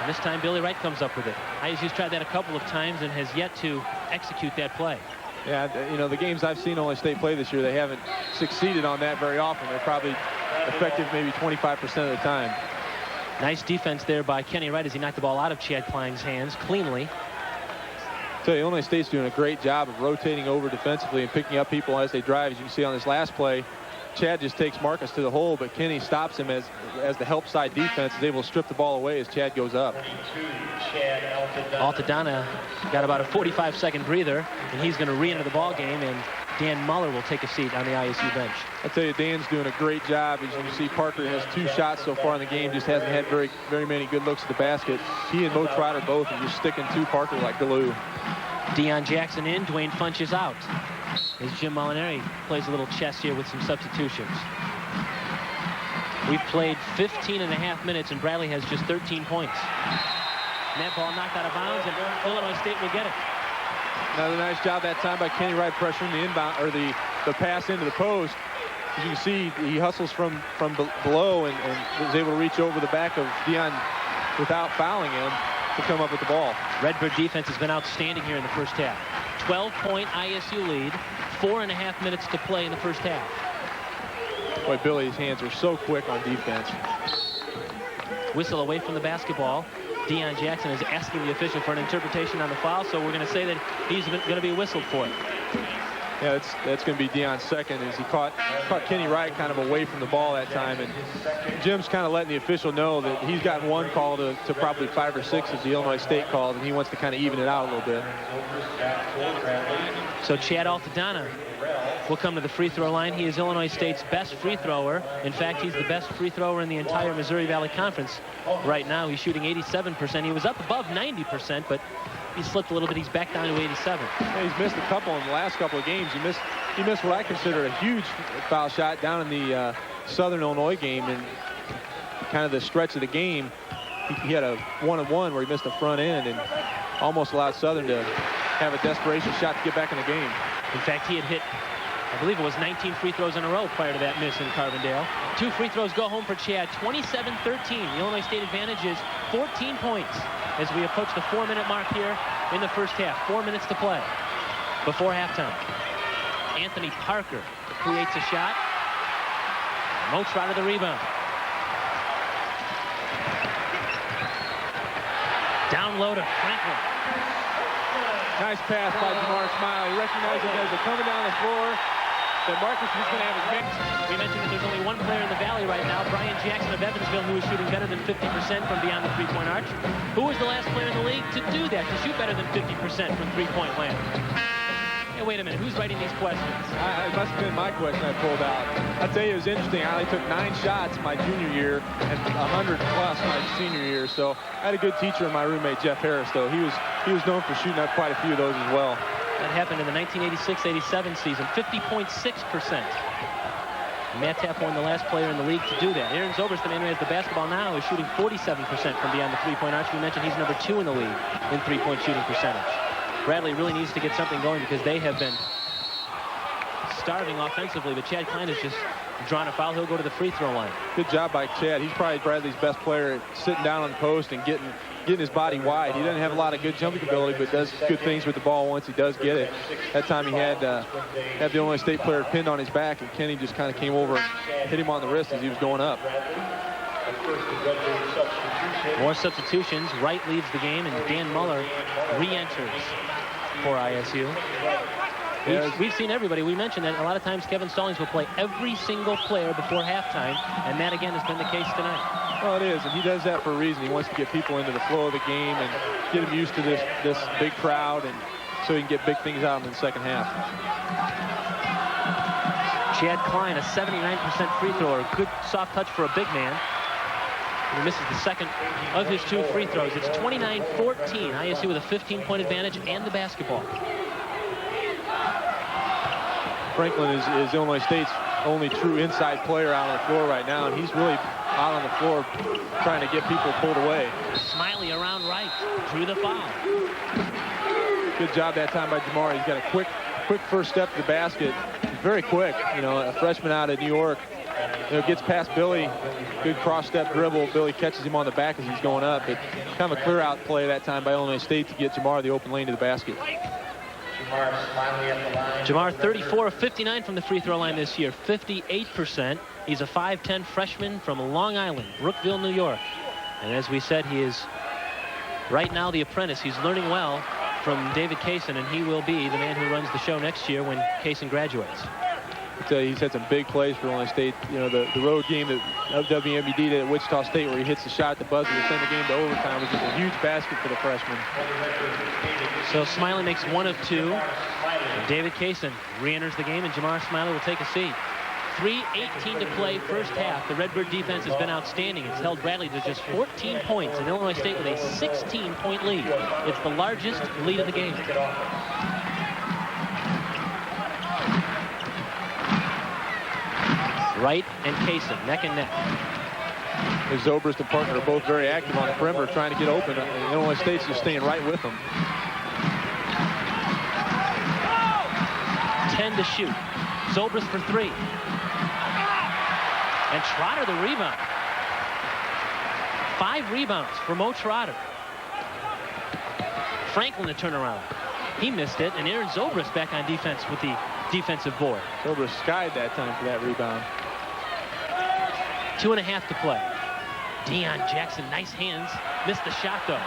And this time, Billy Wright comes up with it. ISU's tried that a couple of times and has yet to execute that play. Yeah, you know, the games I've seen Illinois State play this year, they haven't succeeded on that very often. They're probably effective maybe 25% of the time. Nice defense there by Kenny Wright as he knocked the ball out of Chad Klein's hands cleanly. I tell you, Illinois State's doing a great job of rotating over defensively and picking up people as they drive. As you can see on this last play, Chad just takes Marcus to the hole, but Kenny stops him as the help side defense is able to strip the ball away as Chad goes up. Altadonna got about a 45-second breather, and he's going to re-enter the ball game, and Dan Muller will take a seat on the ISU bench. I tell you, Dan's doing a great job. As you can see, Parker has 2 shots so far in the game, just hasn't had very many good looks at the basket. He and Mo Trotter both are just sticking to Parker like glue. Deion Jackson in, Dwayne Funch is out. As Jim Molinari plays a little chess here with some substitutions. We've played 15.5 minutes, and Bradley has just 13 points. And that ball knocked out of bounds, and Illinois State will get it. Another nice job that time by Kenny Wright pressuring the inbound, or the pass into the post. As you can see, he hustles from below and was able to reach over the back of Deion without fouling him to come up with the ball. Redbird defense has been outstanding here in the first half. 12-point ISU lead, 4.5 minutes to play in the first half. Boy, Billy's hands are so quick on defense. Whistle away from the basketball. Deion Jackson is asking the official for an interpretation on the foul, so we're going to say that he's going to be whistled for it. Yeah, that's going to be Deion's second, as he caught Kenny Wright kind of away from the ball that time, and Jim's kind of letting the official know that he's gotten one call to probably 5 or 6 as the Illinois State calls, and he wants to kind of even it out a little bit. So Chad Altadonna will come to the free throw line. He is Illinois State's best free thrower. In fact, he's the best free thrower in the entire Missouri Valley Conference right now. He's shooting 87%. He was up above 90%, but he slipped a little bit. He's back down to 87. Yeah, he's missed a couple in the last couple of games. He missed what I consider a huge foul shot down in the Southern Illinois game, and kind of the stretch of the game. He had a 1-on-1 where he missed the front end and almost allowed Southern to have a desperation shot to get back in the game. In fact, he had hit, I believe it was 19 free throws in a row prior to that miss in Carbondale. 2 free throws go home for Chad. 27-13. The Illinois State advantage is 14 points as we approach the 4-minute mark here in the first half. 4 minutes to play before halftime. Anthony Parker creates a shot. Mo Trotter the rebound. Down low to Franklin. Nice pass by Jamar Smiley. He recognizes as they're coming down the floor that Marcus is going to have his mix. We mentioned that there's only one player in the Valley right now, Brian Jackson of Evansville, who is shooting better than 50% from beyond the three-point arch. Who was the last player in the league to do that, to shoot better than 50% from three-point land? Hey, wait a minute, who's writing these questions? It must have been my question I pulled out. I'll tell you, it was interesting. I only took 9 shots my junior year and 100 plus my senior year. So I had a good teacher in my roommate, Jeff Harris, though. He was known for shooting up quite a few of those as well. That happened in the 1986-87 season, 50.6%. Matt Tapp won the last player in the league to do that. Aaron Zobrist, the man who has the basketball now, is shooting 47% from beyond the three-point arch. We mentioned he's number 2 in the league in three-point shooting percentage. Bradley really needs to get something going because they have been starving offensively, but Chad Klein has just drawn a foul. He'll go to the free throw line. Good job by Chad. He's probably Bradley's best player, sitting down on the post and getting his body wide. He doesn't have a lot of good jumping ability, but does good things with the ball once he does get it. That time he had the Illinois State player pinned on his back, and Kenny just kind of came over and hit him on the wrist as he was going up. More substitutions. Wright leaves the game, and Dan Muller re-enters for ISU. We've seen everybody. We mentioned that a lot of times Kevin Stallings will play every single player before halftime, and that again has been the case tonight. Well, it is, and he does that for a reason. He wants to get people into the flow of the game and get them used to this big crowd, and so he can get big things out in the second half. Chad Klein, a 79% free thrower. Good soft touch for a big man. He misses the second of his 2 free throws. It's 29-14. ISU with a 15-point advantage and the basketball. Franklin is Illinois State's only true inside player out on the floor right now, and he's really out on the floor trying to get people pulled away. Smiley around right, drew the foul. Good job that time by Jamar. He's got a quick first step to the basket. He's very quick. You know, a freshman out of New York. You know, gets past Billy. Good cross-step dribble. Billy catches him on the back as he's going up. But kind of a clear-out play that time by Illinois State to get Jamar the open lane to the basket. Jamar 34 of 59 from the free throw line this year, 58%. He's a 5'10 freshman from Long Island, Brookville, New York. And as we said, he is right now the apprentice. He's learning well from David Kaysen, and he will be the man who runs the show next year when Kaysen graduates. I tell you, he's had some big plays for Illinois State. You know, the road game that WMBD did at Wichita State where he hits the shot at the buzzer to send the game to overtime was just a huge basket for the freshman. So Smiley makes 1 of 2. And David Kaysen re-enters the game, and Jamar Smiley will take a seat. 3:18 to play first half. The Redbird defense has been outstanding. It's held Bradley to just 14 points, and Illinois State with a 16-point lead. It's the largest lead of the game. Wright and Kaysen, neck and neck. Zobrist and Parker are both very active on the perimeter trying to get open. Illinois State's just staying right with them. 10 to shoot. Zobrist for 3. And Trotter the rebound. 5 rebounds for Mo Trotter. Franklin to turn around. He missed it, and Aaron Zobrist back on defense with the defensive board. Zobrist skied that time for that rebound. 2.5 to play. Deion Jackson, nice hands. Missed the shot, though.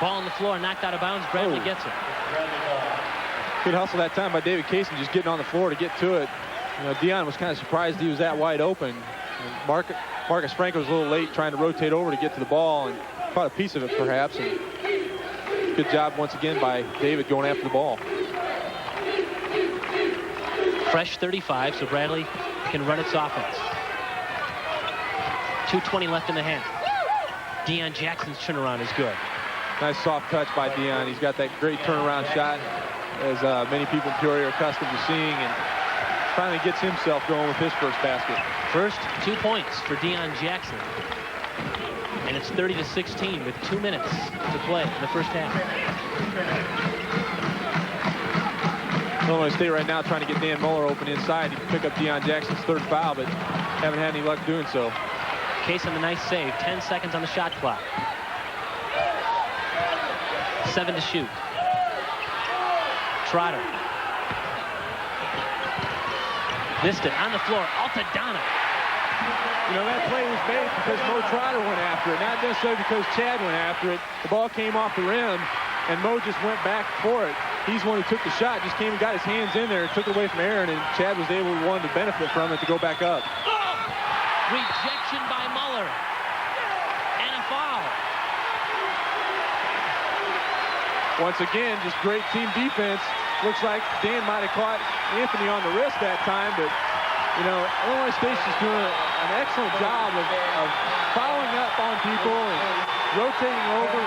Ball on the floor, knocked out of bounds. Bradley gets it. Good hustle that time by David Kaysen, just getting on the floor to get to it. You know, Deion was kind of surprised he was that wide open. Marcus Franco was a little late trying to rotate over to get to the ball and caught a piece of it, perhaps. And good job once again by David going after the ball. Fresh 35, so Bradley can run its offense. 2:20 left in the half. Deion Jackson's turnaround is good. Nice soft touch by Deion. He's got that great turnaround shot, as many people in Peoria are accustomed to seeing, and finally gets himself going with his first basket. First 2 points for Deion Jackson. And it's 30-16 with 2 minutes to play in the first half. Illinois State right now trying to get Dan Muller open inside. He can pick up Deion Jackson's 3rd foul, but haven't had any luck doing so. Kaysen, the nice save. 10 seconds on the shot clock. 7 to shoot. Trotter. Missed it on the floor. Altadonna. You know, that play was made because Mo Trotter went after it, not necessarily because Chad went after it. The ball came off the rim, and Mo just went back for it. He's the one who took the shot, just came and got his hands in there, took it away from Aaron, and Chad was able to benefit from it to go back up. Rejection by Muller. And a foul. Once again, just great team defense. Looks like Dan might have caught Anthony on the wrist that time, but, you know, Illinois State's just doing an excellent job of following up on people and rotating over.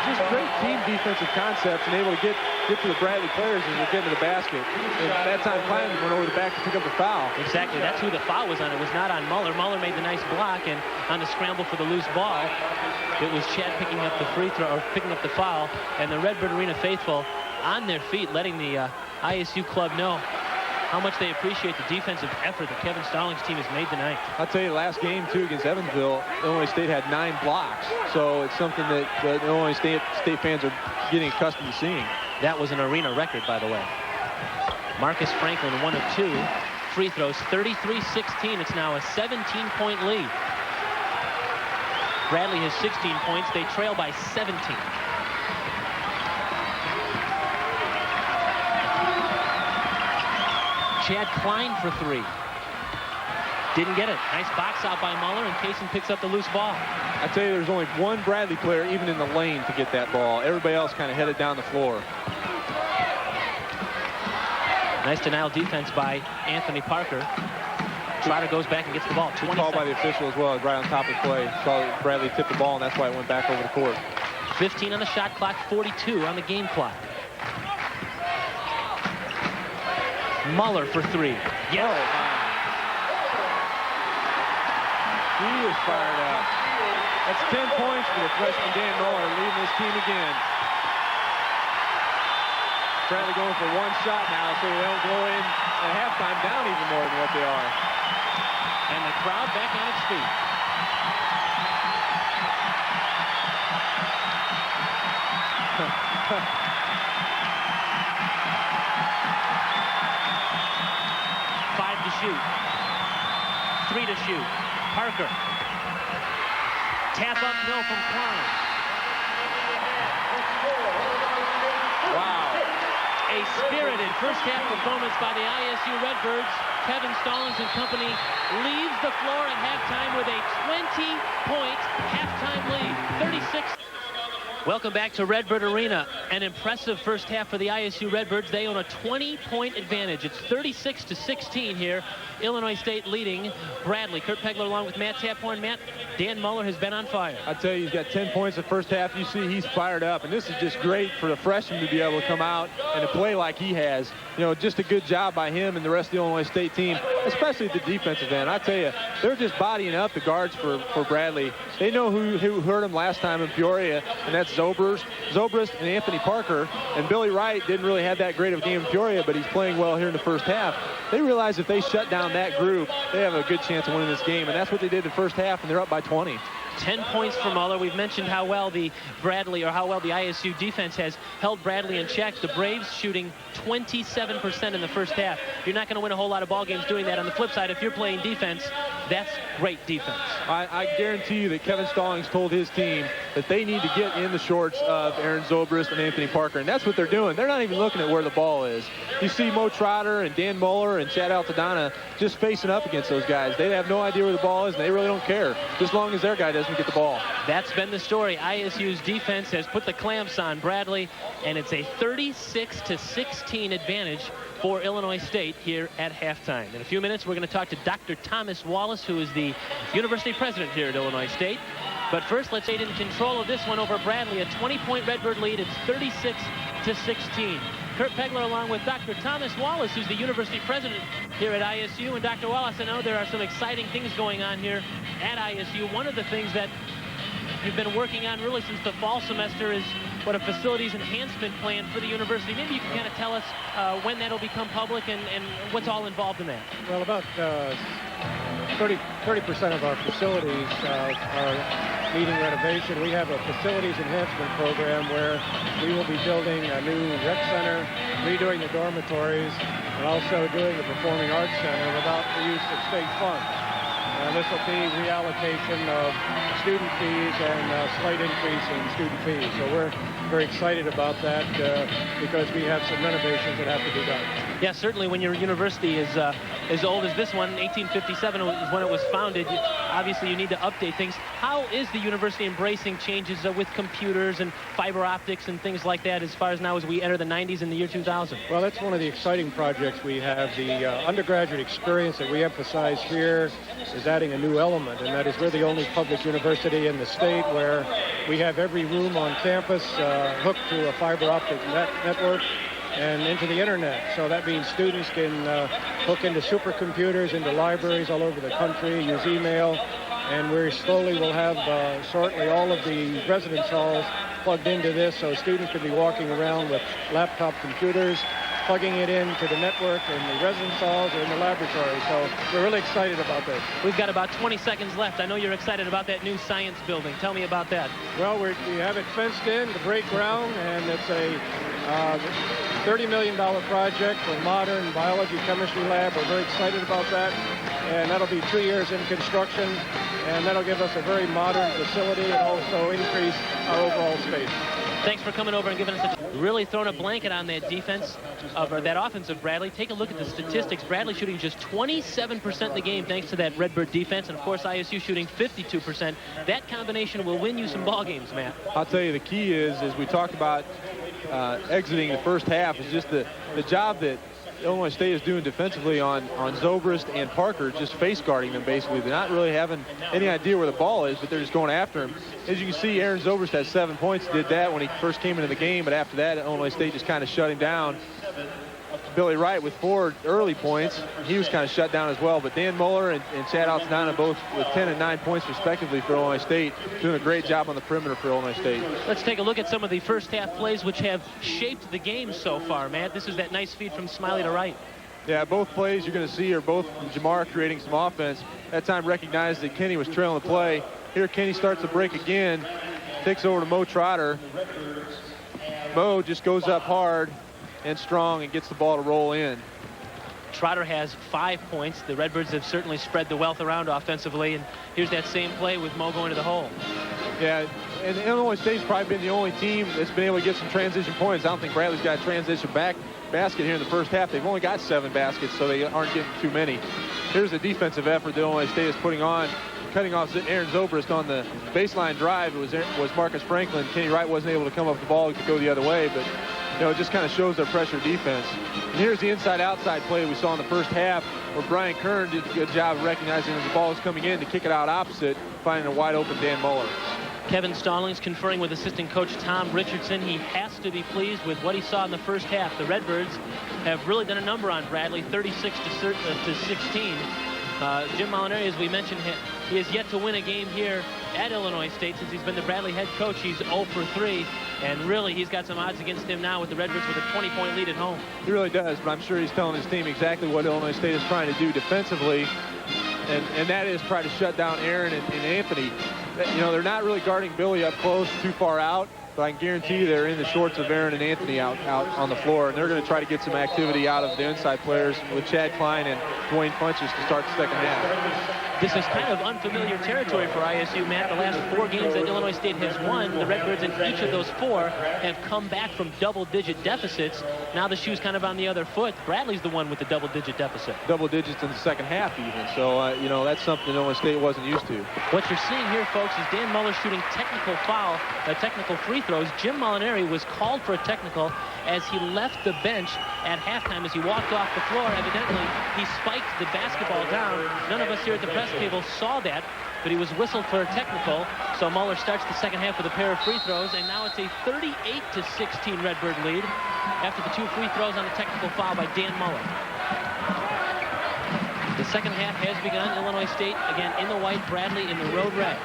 Just great team defensive concepts and able to get to the Bradley players as they're getting to the basket. And that time, Kleinman went over the back to pick up the foul. Exactly. That's who the foul was on. It was not on Muller. Muller made the nice block, and on the scramble for the loose ball, it was Chad picking up the free throw, or picking up the foul, and the Redbird Arena faithful on their feet, letting the ISU club know how much they appreciate the defensive effort that Kevin Stallings' team has made tonight. I'll tell you, last game, too, against Evansville, Illinois State had 9 blocks. So it's something that the Illinois State fans are getting accustomed to seeing. That was an arena record, by the way. Marcus Franklin, 1 of 2. Free throws, 33-16. It's now a 17-point lead. Bradley has 16 points. They trail by 17. Chad Klein for 3. Didn't get it. Nice box out by Muller, and Kaysen picks up the loose ball. I tell you, there's only one Bradley player even in the lane to get that ball. Everybody else kind of headed down the floor. Nice denial defense by Anthony Parker. Trotter goes back and gets the ball. 20 Good call seconds. by the official as well, right on top of the play. Saw Bradley tip the ball, and that's why it went back over the court. 15 on the shot clock, 42 on the game clock. Muller for 3. Yes. He is fired up. That's 10 points for the freshman Dan Muller, leading his team again. Bradley going for one shot now so they don't go in at halftime down even more than what they are. And the crowd back on its feet. Five to shoot. 3 to shoot. Parker. Tap uphill from Klein. Wow. A spirited first half performance by the ISU Redbirds. Kevin Stallings and company leaves the floor at halftime with a 20-point halftime lead. 36. Welcome back to Redbird Arena. An impressive first half for the ISU Redbirds. They own a 20-point advantage. It's 36-16 here. Illinois State leading Bradley. Kurt Pegler along with Matt Taphorn. Matt, Dan Muller has been on fire. I tell you, he's got 10 points the first half. You see he's fired up, and this is just great for the freshman to be able to come out and to play like he has. You know, just a good job by him and the rest of the Illinois State team, especially at the defensive end. I tell you, they're just bodying up the guards for Bradley. They know who hurt him last time in Peoria, and that's Zobrist and Anthony Parker. And Billy Wright didn't really have that great of a game in Peoria, but he's playing well here in the first half. They realize if they shut down that group, they have a good chance of winning this game, and that's what they did the first half, and they're up by 20. 10 points for Muller. We've mentioned how well the ISU defense has held Bradley in check. The Braves shooting 27% in the first half. You're not going to win a whole lot of ball games doing that. On the flip side, if you're playing defense, that's great defense. I guarantee you that Kevin Stallings told his team that they need to get in the shorts of Aaron Zobrist and Anthony Parker, and that's what they're doing. They're not even looking at where the ball is. You see Mo Trotter and Dan Muller and Chad Altadonna just facing up against those guys. They have no idea where the ball is, and they really don't care, just as long as their guy doesn't get the ball. That's been the story. ISU's defense has put the clamps on Bradley, and it's a 36-16 advantage for Illinois State here at halftime. In a few minutes, we're going to talk to Dr. Thomas Wallace, who is the university president here at Illinois State. But first, let's get in control of this one over Bradley. A 20-point Redbird lead. It's 36-16. Kurt Pegler along with Dr. Thomas Wallace, who's the university president here at ISU. And Dr. Wallace, I know there are some exciting things going on here at ISU. One of the things that you've been working on really since the fall semester is what a facilities enhancement plan for the university. Maybe you can kind of tell us when that'll become public and what's all involved in that. Well, about 30% of our facilities are needing renovation. We have a facilities enhancement program where we will be building a new rec center, redoing the dormitories, and also doing the performing arts center without the use of state funds. And this will be reallocation of student fees and a slight increase in student fees. So we're very excited about that because we have some renovations that have to be done. Yeah, certainly when your university is as old as this one, 1857 is when it was founded, obviously you need to update things. How is the university embracing changes with computers and fiber optics and things like that as far as now as we enter the 90s in the year 2000? Well, that's one of the exciting projects we have. The undergraduate experience that we emphasize here is adding a new element, and that is we're the only public university in the state where we have every room on campus hooked to a fiber optic network and into the internet. So that means students can hook into supercomputers, into libraries all over the country, use email, and we slowly will have shortly all of the residence halls plugged into this, so students could be walking around with laptop computers, plugging it into the network in the residence halls or in the laboratory. So we're really excited about this. We've got about 20 seconds left. I know you're excited about that new science building. Tell me about that. Well, we have it fenced in to break ground, and it's a $30 million project for a modern biology chemistry lab. We're very excited about that, and that'll be 2 years in construction, and that'll give us a very modern facility and also increase our overall space. Thanks for coming over and giving us really throwing a blanket on that defense or that offense of Bradley. Take a look at the statistics. Bradley shooting just 27% in the game thanks to that Redbird defense, and of course ISU shooting 52%. That combination will win you some ball games, Matt. I'll tell you, the key is, as we talked about exiting the first half, is just the job that Illinois State is doing defensively on Zobrist and Parker, just face guarding them basically. They're not really having any idea where the ball is, but they're just going after him. As you can see, Aaron Zobrist has 7 points. Did that when he first came into the game, but after that, Illinois State just kind of shut him down. Billy Wright with 4 early points. He was kind of shut down as well. But Dan Muller and Chad Altsanana both with 10 and 9 points respectively for Illinois State, doing a great job on the perimeter for Illinois State. Let's take a look at some of the first half plays which have shaped the game so far, Matt. This is that nice feed from Smiley to Wright. Yeah, both plays you're going to see are both Jamar creating some offense. That time recognized that Kenny was trailing the play. Here Kenny starts the break again, takes over to Mo Trotter. Mo just goes up hard and strong and gets the ball to roll in. Trotter has 5 points. The Redbirds have certainly spread the wealth around offensively, and here's that same play with Mo going to the hole. Yeah, and Illinois State's probably been the only team that's been able to get some transition points. I don't think Bradley's got a transition basket here in the first half. They've only got 7 baskets, so they aren't getting too many. Here's a defensive effort that Illinois State is putting on, cutting off Aaron Zobrist on the baseline drive. It was Marcus Franklin. Kenny Wright wasn't able to come up with the ball to go the other way, but it just kind of shows their pressure defense. And here's the inside-outside play we saw in the first half, where Brian Kern did a good job of recognizing as the ball was coming in to kick it out opposite, finding a wide-open Dan Muller. Kevin Stallings conferring with assistant coach Tom Richardson. He has to be pleased with what he saw in the first half. The Redbirds have really done a number on Bradley, 36 to 16. Jim Molinari, as we mentioned, he has yet to win a game here at Illinois State since he's been the Bradley head coach. He's 0 for 3, and really he's got some odds against him now with the Redbirds with a 20-point lead at home. He really does, but I'm sure he's telling his team exactly what Illinois State is trying to do defensively, and that is try to shut down Aaron and Anthony. They're not really guarding Billy up close, too far out, but I can guarantee you they're in the shorts of Aaron and Anthony out on the floor, and they're going to try to get some activity out of the inside players with Chad Klein and Dwayne Funches to start the second half. This is kind of unfamiliar territory for ISU, Matt. The last 4 games that Illinois State has won, the Redbirds in each of those 4 have come back from double-digit deficits. Now the shoe's kind of on the other foot. Bradley's the one with the double-digit deficit. Double digits in the second half even. So, that's something Illinois State wasn't used to. What you're seeing here, folks, is Dan Muller shooting technical free throws. Jim Molinari was called for a technical as he left the bench at halftime. As he walked off the floor, evidently he spiked the basketball down. None of us here at the press table saw that, but he was whistled for a technical. So Muller starts the second half with a pair of free throws, and now it's a 38 to 16 Redbird lead after the 2 free throws on a technical foul by Dan Muller. The second half has begun. Illinois State again in the white, Bradley in the road red.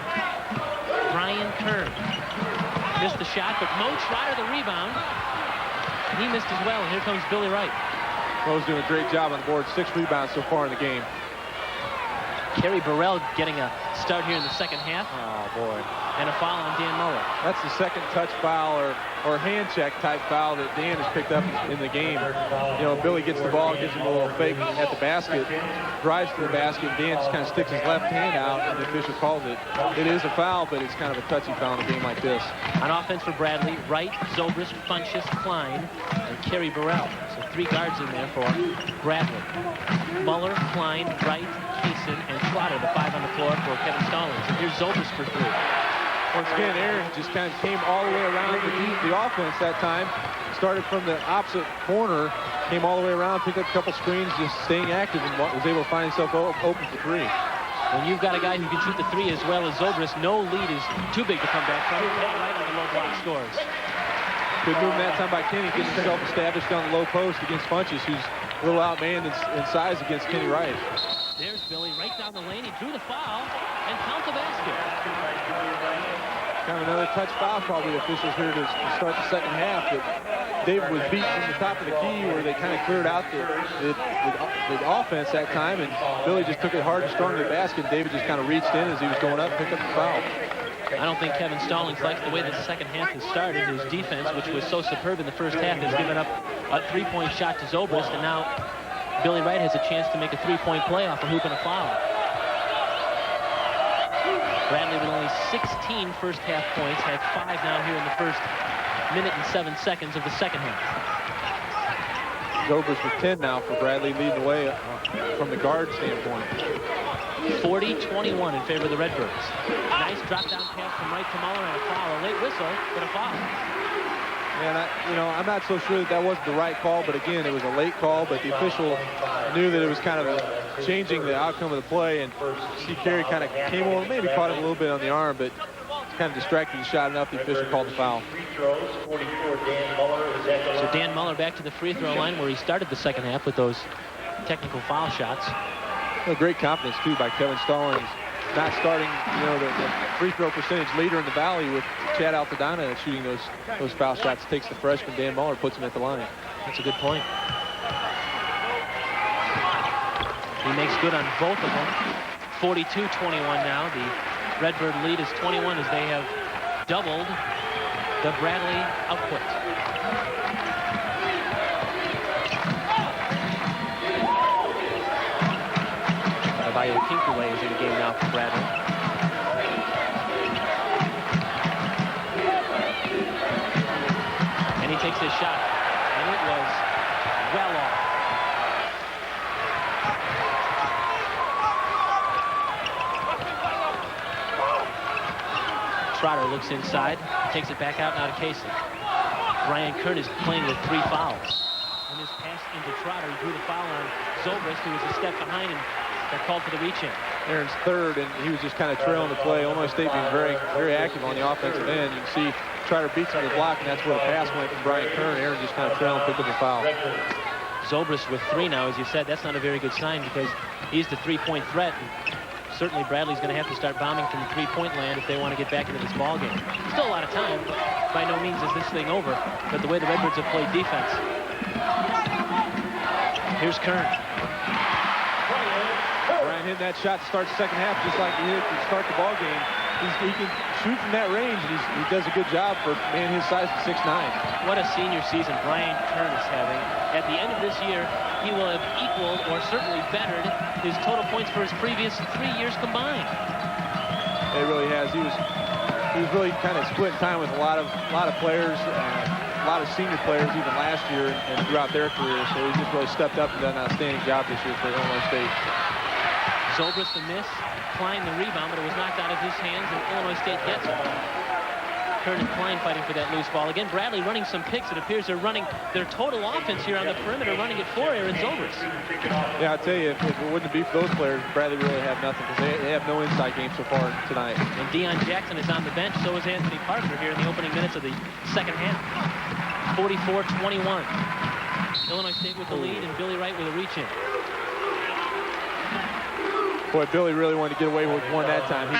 Brian Kern missed the shot, but Mo Trotter the rebound. He missed as well, and here comes Billy Wright. Mo's doing a great job on the board. 6 rebounds so far in the game. Kerry Burrell getting a start here in the second half. Oh, boy. And a foul on Dan Muller. That's the second touch foul or hand check type foul that Dan has picked up in the game. Billy gets the ball, gives him a little fake at the basket, drives to the basket. Dan just kind of sticks his left hand out, and the official calls it. It is a foul, but it's kind of a touchy foul in a game like this. On offense for Bradley, Wright, Zobrist, Funches, Klein, and Kerry Burrell. So 3 guards in there for Bradley. Muller, Klein, Wright, Kaysen, and Trotter, the 5 on the floor for Kevin Stallings. And here's Zobrist for 3. Once again, Aaron just kind of came all the way around the offense that time. Started from the opposite corner, came all the way around, picked up a couple screens, just staying active, and was able to find himself open for 3. When you've got a guy who can shoot the 3 as well as Zobrist, no lead is too big to come back from. Right on the low block scores. Good move that time by Kenny, getting himself established on the low post against Funches, who's a little outmanned in size against Kenny Wright. There's Billy right down the lane. He drew the foul and count the basket. Kind of another touch foul probably officials here to start the second half. That David was beat from the top of the key where they kind of cleared out the offense that time, and Billy just took it hard and strong to the basket. David just kind of reached in as he was going up, picked up the foul. I don't think Kevin Stallings likes the way the second half has started. His defense, which was so superb in the first half, has given up a 3-point shot to Zobrist, and now Billy Wright has a chance to make a 3-point play off a hoop and a foul. Bradley with only 16 first half points, had 5 now here in the first minute and 7 seconds of the second half. Zobrist with 10 now for Bradley, leading the way from the guard standpoint. 40-21 in favor of the Redbirds. Nice drop-down pass from Wright to Muller and a foul. A late whistle, but a foul. And I'm not so sure that wasn't the right call, but again, it was a late call, but the official knew that it was kind of changing the outcome of the play, and see Kerry kind of came over, maybe caught him a little bit on the arm, but kind of distracted the shot enough, the official called the foul. throws. 44, Dan Muller is at the line. So Dan Muller back to the free throw line where he started the second half with those technical foul shots. Well, great confidence, too, by Kevin Stallings. Not starting, you know, the free throw percentage leader in the Valley with Chad Altadonna shooting those foul shots. Takes the freshman Dan Muller, puts him at the line. That's a good point. He makes good on both of them. 42-21 now. The Redbird lead is 21 as they have doubled the Bradley output. Abayo Kinkule is in the game now for Bradley. And he takes his shot, and it was well off. Trotter looks inside, takes it back out now to Casey. Brian Kern is playing with 3 fouls. And his pass into Trotter, he drew the foul on Zobrist, who was a step behind, and got called for the reach-in. Aaron's third, and he was just kind of trailing the play. Illinois State being very, very active on the offensive end. You can see Trotter beats him to the block, and that's where the pass went from Brian Kern. Aaron just kind of trailing, picked up the foul. Zobrist with 3 now, as you said. That's not a very good sign because he's the 3-point threat. And certainly Bradley's going to have to start bombing from the 3-point land if they want to get back into this ball game. Still a lot of time. By no means is this thing over. But the way the Redbirds have played defense. Here's Kern. Brian hitting that shot to start the second half just like he did to start the ball game. He can shoot from that range, and he does a good job for a man his size at 6'9". What a senior season Brian Kern is having. At the end of this year, he will have equaled or certainly bettered his total points for his previous 3 years combined. It really has. He was really kind of splitting time with a lot of players, a lot of senior players even last year and throughout their career. So he just really stepped up and done an outstanding job this year for Illinois State. Zobrist the miss, Klein the rebound, but it was knocked out of his hands, and Illinois State gets it. Kern and Klein fighting for that loose ball. Again, Bradley running some picks. It appears they're running their total offense here on the perimeter, running it for Aaron Zobrist. Yeah, I'll tell you, if it wouldn't be for those players, Bradley really have nothing because they have no inside game so far tonight. And Deion Jackson is on the bench. So is Anthony Parker here in the opening minutes of the second half. 44-21. Illinois State with the lead, and Billy Wright with a reach-in. Boy, Billy really wanted to get away with one that time.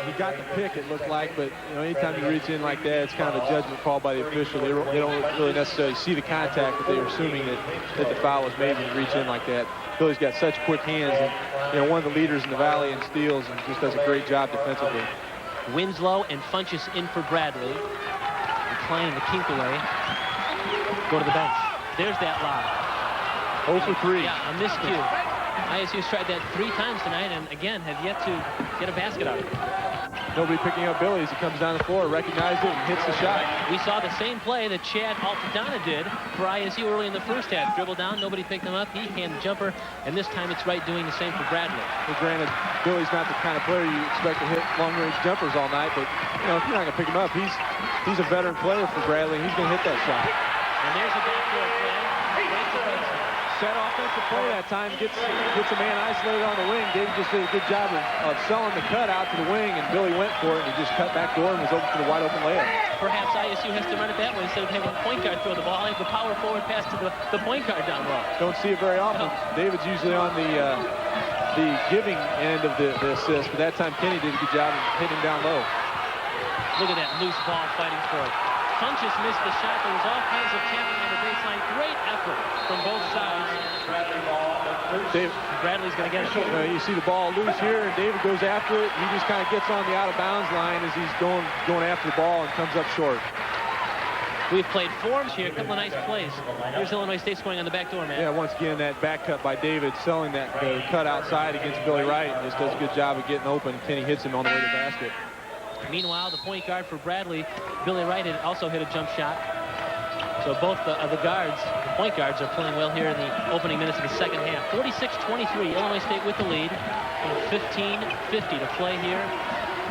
He got the pick, it looked like, but you know, anytime you reach in like that, it's kind of a judgment call by the official. They don't really necessarily see the contact, but they're assuming that the foul was made when you reach in like that. Billy's got such quick hands, and you know, one of the leaders in the Valley in steals, and just does a great job defensively. Winslow and Funchess in for Bradley. And Klein and the Kinkaway go to the bench. There's that lob. 0 for 3. Yeah, a miscue. ISU's tried that 3 times tonight and again have yet to get a basket out of it. Nobody picking up Billy as he comes down the floor, recognized it, and hits the shot. We saw the same play that Chad Altadonna did for ISU early in the first half. Dribble down, nobody picked him up. He hand jumper, and this time it's Wright doing the same for Bradley. Well, granted, Billy's not the kind of player you expect to hit long-range jumpers all night, but you know, if you're not going to pick him up, he's a veteran player for Bradley. He's going to hit that shot. And there's a backdoor play. Set offensive play that time, gets a man isolated on the wing. David just did a good job of selling the cut out to the wing, and Billy went for it, and he just cut back door and was open for the wide open layup. Perhaps ISU has to run it that way instead of having the point guard throw the ball. I have the power forward pass to the point guard down low. Don't see it very often. David's usually on the giving end of the assist, but that time Kenny did a good job of hitting him down low. Look at that loose ball fighting for it. Funchess missed the shot. There was all kinds of tapping on the baseline. Great effort from both sides. Bradley's going to get it. You see the ball loose here, and David goes after it. He just kind of gets on the out-of-bounds line as he's going after the ball and comes up short. We've played forms here. A couple of nice plays. Here's Illinois State scoring on the back door, man. Yeah, once again, that back cut by David, selling that cut outside against Billy Wright. Just does a good job of getting open. Kenny hits him on the way to the basket. Meanwhile, the point guard for Bradley, Billy Wright, had also hit a jump shot. So both the point guards are playing well here in the opening minutes of the second half. 46-23, Illinois State with the lead. And 15:50 to play here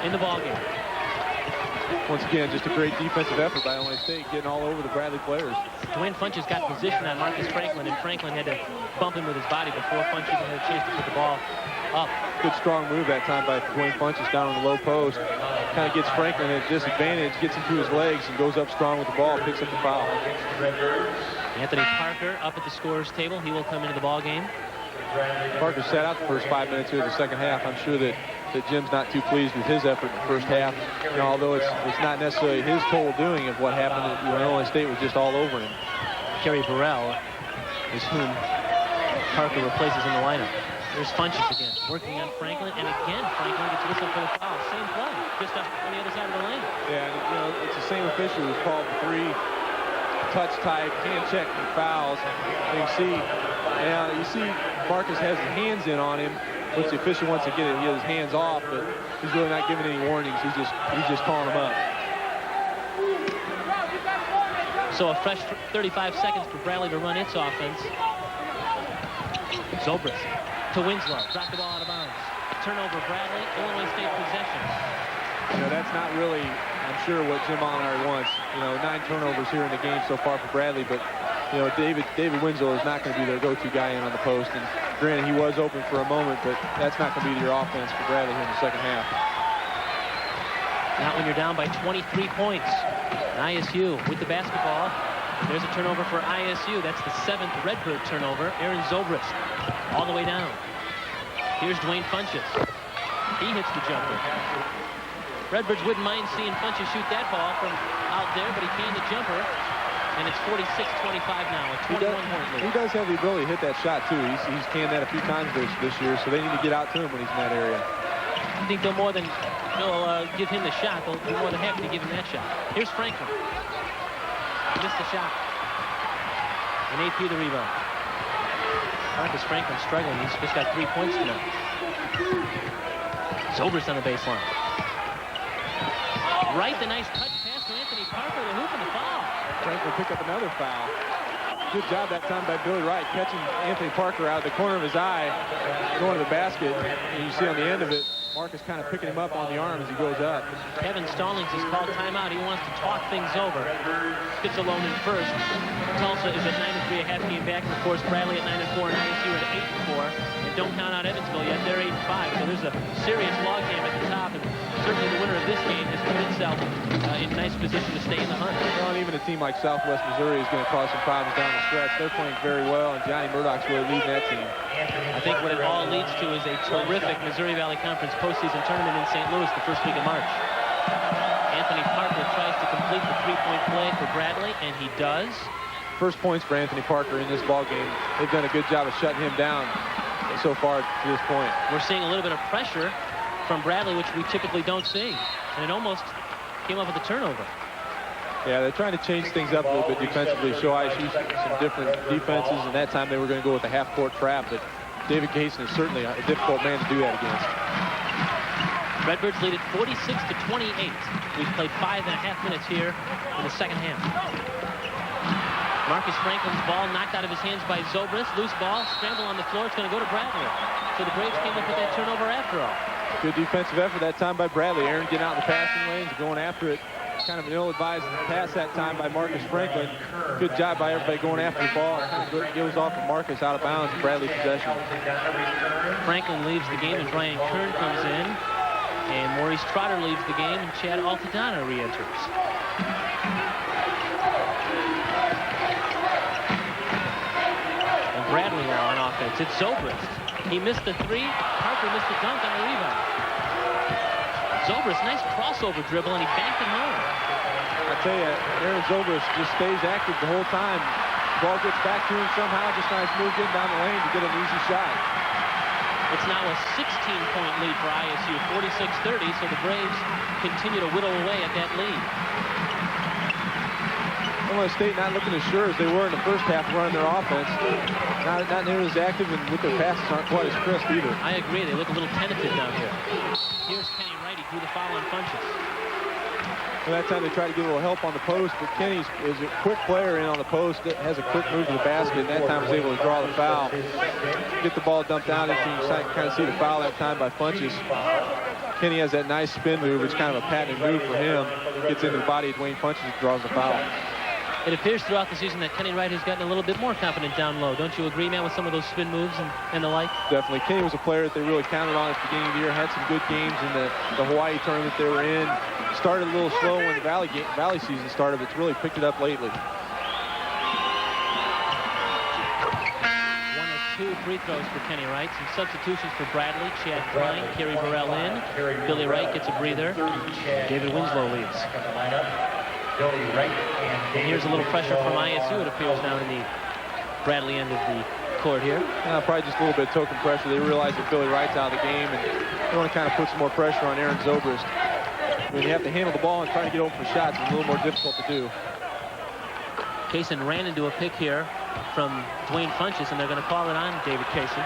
in the ballgame. Once again, just a great defensive effort by Illinois State, getting all over the Bradley players. Dwayne Funchess got position on Marcus Franklin, and Franklin had to bump him with his body before Funchess had a chance to put the ball up. Good strong move that time by Dwayne Funchess down on the low post. kind of gets Franklin at a disadvantage, gets him to his legs, and goes up strong with the ball, picks up the foul. Anthony Parker up at the scorer's table. He will come into the ball game. Parker sat out the first 5 minutes here of the second half. I'm sure that Jim's not too pleased with his effort in the first half. You know, although it's not necessarily his total doing of what happened at Illinois State was just all over him. Kerry Burrell is whom Parker replaces in the lineup. There's Funches again, working on Franklin, and again Franklin gets whistled for the foul. Same play, just up on the other side of the lane. Yeah, and, you know, it's the same official who's called the 3 touch type, hand check and fouls. And you see Marcus has his hands in on him, which the official wants to get it. He has his hands off, but he's really not giving any warnings. He's just calling them up. So a fresh 35 seconds for Bradley to run its offense. Zobrist to Winslow. Dropped the ball out of bounds. Turnover, Bradley. Illinois State possession. You know, that's not really, I'm sure, what Jim Molinari wants. You know, 9 turnovers here in the game so far for Bradley, but, you know, David Winslow is not going to be their go-to guy in on the post. And granted, he was open for a moment, but that's not going to be your offense for Bradley here in the second half. Not when you're down by 23 points. ISU with the basketball. There's a turnover for ISU. That's the 7th Redbird turnover. Aaron Zobrist all the way down. Here's Dwayne Funches. He hits the jumper. Redbirds wouldn't mind seeing Funches shoot that ball from out there, but he canned the jumper. And it's 46-25 now, a 21-point lead. He does have the ability to hit that shot, too. He's canned that a few times this year, so they need to get out to him when he's in that area. I think they'll give him the shot. They'll be more than happy to give him that shot. Here's Franklin. Missed the shot. And AP the rebound. Marcus Franklin struggling. He's just got 3 points tonight. Zobrist on the baseline. Right, the nice touch pass to Anthony Parker. The hoop and the foul. Franklin picked up another foul. Good job that time by Billy Wright, catching Anthony Parker out of the corner of his eye, going to the basket. And you see on the end of it, Marcus kind of picking him up on the arm as he goes up. Kevin Stallings has called timeout. He wants to talk things over. Gets alone in first. Tulsa is at 9-3, a half game back. And of course, Bradley at 9-4 and ISU at 8-4. And don't count out Evansville yet. They're 8-5. So there's a serious logjam at the top. And certainly the winner of this game has put itself in a nice position to stay in the hunt. Well, and even a team like Southwest Missouri is going to cause some problems down the stretch. They're playing very well, and Johnny Murdoch's really leading that team. I think what it all leads to is a terrific Missouri Valley Conference postseason tournament in St. Louis the first week of March. Anthony Parker tries to complete the 3-point play for Bradley, and he does. First points for Anthony Parker in this ball game. They've done a good job of shutting him down so far to this point. We're seeing a little bit of pressure from Bradley, which we typically don't see. And it almost came up with a turnover. Yeah, they're trying to change things up a little bit defensively, show ISU some different defenses, and that time they were going to go with a half-court trap, but David Cason is certainly a difficult man to do that against. Redbirds lead at 46-28. We've played 5.5 minutes here in the second half. Marcus Franklin's ball knocked out of his hands by Zobrist. Loose ball, scramble on the floor. It's going to go to Bradley. So the Braves came up with that turnover after all. Good defensive effort that time by Bradley. Aaron getting out in the passing lanes, going after it. Kind of an ill-advised pass that time by Marcus Franklin. Good job by everybody going after the ball. Kind of goes off of Marcus out of bounds. Bradley possession. Franklin leaves the game as Ryan Kern comes in. And Maurice Trotter leaves the game, and Chad Altadonna re-enters. And Bradley now on offense. It's Zobrist. He missed the 3. Parker missed the dunk on the rebound. Zobrist, nice crossover dribble, and he banked it home. I tell you, Aaron Zobrist just stays active the whole time. Ball gets back to him somehow. Just nice move in down the lane to get an easy shot. It's now a 16-point lead for ISU, 46-30, so the Braves continue to whittle away at that lead. Illinois State not looking as sure as they were in the first half running their offense. Not nearly as active, and with their passes aren't quite as crisp either. I agree. They look a little tentative down here. Here's Kenny Wright. He drew the foul on Funches. Well, that time they tried to get a little help on the post, but Kenny is a quick player in on the post, has a quick move to the basket, and that time was able to draw the foul. Get the ball dumped down, and you can kind of see the foul that time by Funches. Kenny has that nice spin move. It's kind of a patented move for him. Gets into the body of Dwayne Funches and draws the foul. It appears throughout the season that Kenny Wright has gotten a little bit more confident down low. Don't you agree, Matt, with some of those spin moves and the like? Definitely. Kenny was a player that they really counted on at the beginning of the year. Had some good games in the Hawaii tournament they were in. Started a little slow when the Valley season started, but it's really picked it up lately. 1 of 2 free throws for Kenny Wright. Some substitutions for Bradley. Chad Klein, Kerry Burrell in. Billy Wright gets a breather. David Winslow leaves. And here's a little pressure from ISU, it appears, now in the Bradley end of the court here. Probably just a little bit of token pressure. They realize that Billy Wright's out of the game, and they want to kind of put some more pressure on Aaron Zobrist. When you have to handle the ball and try to get open for shots, it's a little more difficult to do. Kaysen ran into a pick here from Dwayne Funchess, and they're going to call it on David Kaysen.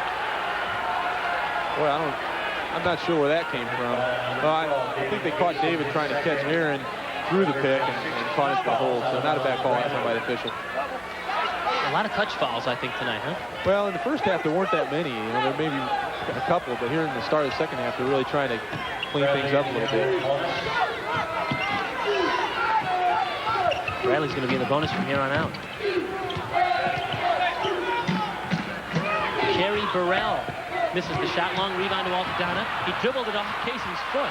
Boy, I'm not sure where that came from. I think they caught David trying to catch Aaron through the pick and caught him for the hold. So not a bad call by the official. A lot of touch fouls, I think, tonight, huh? Well, in the first half, there weren't that many. You know, there may be a couple, but here in the start of the second half, they're really trying to clean things up a little bit. Bradley's going to be in the bonus from here on out. Kerry Burrell misses the shot. Long rebound to Altadonna. He dribbled it off Kaysen's foot,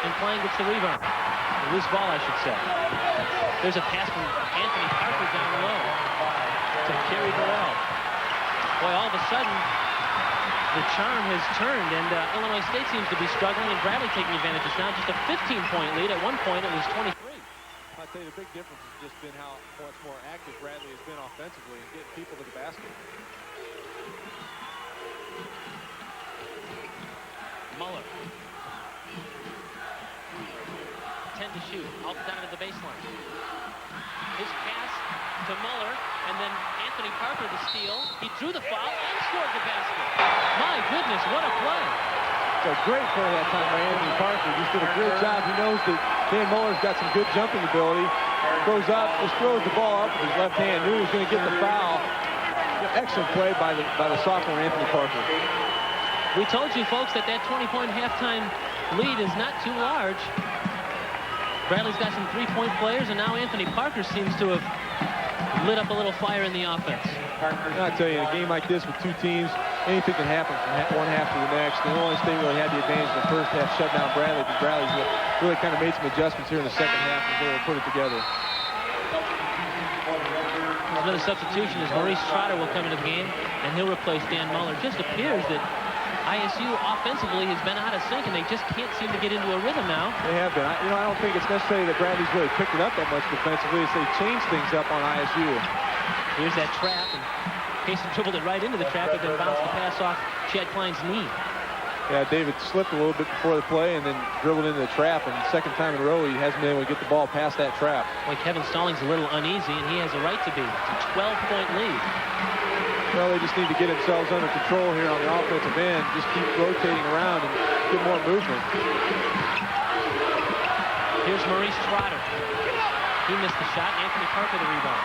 and Klein gets the rebound. A loose ball, I should say. There's a pass from Anthony Parker down low to Kerry Burrell. Boy, all of a sudden, the charm has turned, and Illinois State seems to be struggling, and Bradley taking advantage. It's now just a 15-point lead. At one point, it was 23. I'd say the big difference has just been how much more active Bradley has been offensively and getting people to the basket. Muller. 10 to shoot. Altadonna to the baseline. His pass to Muller, and then Anthony Parker the steal. He drew the foul and scored the basket. My goodness, what a play. So great play that time by Anthony Parker. Just did a great job. He knows that Dan Muller's got some good jumping ability. Goes up, just throws the ball up with his left hand. Knew he was going to get the foul. Excellent play by the sophomore Anthony Parker. We told you, folks, that 20-point halftime lead is not too large. Bradley's got some 3-point players, and now Anthony Parker seems to have lit up a little fire in the offense. I tell you, in a game like this with two teams, anything can happen from one half to the next. And Illinois State really had the advantage in the first half, shut down Bradley, but Bradley's really kind of made some adjustments here in the second half and they will put it together. Another substitution is Maurice Trotter will come into the game, and he'll replace Dan Muller. It just appears that ISU offensively has been out of sync, and they just can't seem to get into a rhythm now. They have been. I don't think it's necessarily that Bradley's really picked it up that much defensively. It's they changed things up on ISU. Here's that trap, and Kaysen dribbled it right into the trap, but then bounced the pass off Chad Klein's knee. Yeah, David slipped a little bit before the play and then dribbled into the trap, and the second time in a row he hasn't been able to get the ball past that trap. Well, Kevin Stallings a little uneasy, and he has a right to be. It's a 12-point lead. Well, they just need to get themselves under control here on the offensive end. Just keep rotating around and get more movement. Here's Maurice Trotter. He missed the shot. Anthony Parker the rebound.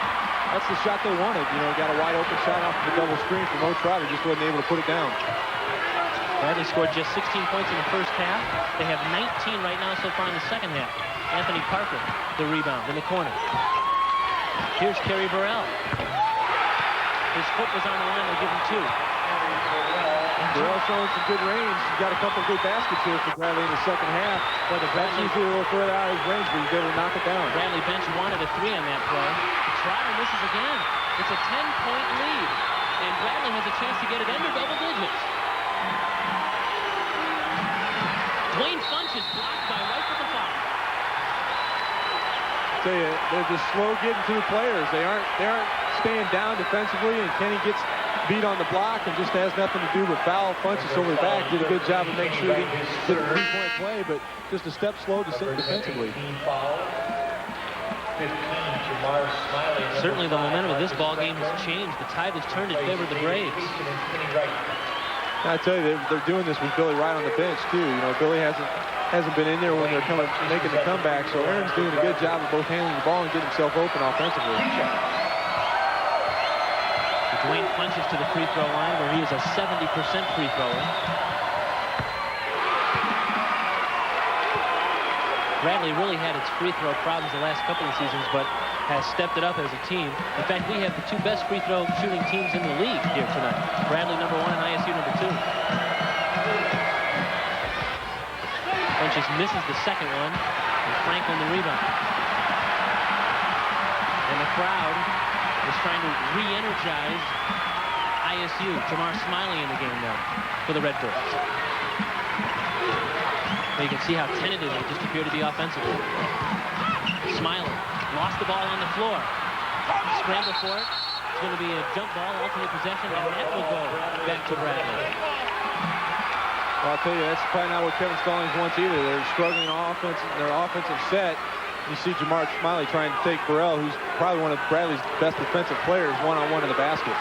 That's the shot they wanted. You know, got a wide open shot off the double screen from Mo Trotter. Just wasn't able to put it down. Bradley scored just 16 points in the first half. They have 19 right now so far in the second half. Anthony Parker, the rebound in the corner. Here's Kerry Burrell. His foot was on the line. They'll give him 2. Burrell showing some good range. He's got a couple of good baskets here for Bradley in the second half. But the bench is a little further out of his range, but he's able to knock it down. Bradley bench wanted a 3 on that play. Trotter misses again. It's a 10-point lead. And Bradley has a chance to get it under double digits. Dwayne Funchess blocked by Wright with the foul. I tell you, they're just slow getting to the players. They aren't staying down defensively, and Kenny gets beat on the block and just has nothing to do but foul. Funchess over the back did a good job of making sure he did a 3-point play, but just a step slow to sit defensively. Certainly the momentum of this ball game has changed. The tide has turned in favor of the Braves. I tell you, they're doing this with Billy Wright on the bench too. You know, Billy hasn't been in there when they're making the comeback, so Aaron's doing a good job of both handling the ball and getting himself open offensively. Dwayne Funchess to the free throw line, where he is a 70% free thrower. Bradley really had its free throw problems the last couple of seasons, but has stepped it up as a team. In fact, we have the two best free throw shooting teams in the league here tonight. Bradley #1 and ISU #2. Funches misses the second one, and Franklin the rebound. And the crowd is trying to re-energize ISU. Jamar Smiley in the game now for the Redbirds. You can see how tentative they just appear to be offensively. Smiley lost the ball on the floor. Scramble for it. It's going to be a jump ball, alternate possession, and that will go back to Bradley. Well, I'll tell you, that's probably not what Kevin Stallings wants either. They're struggling on offense, their offensive set. You see Jamar Smiley trying to take Burrell, who's probably one of Bradley's best defensive players, one-on-one in the basket.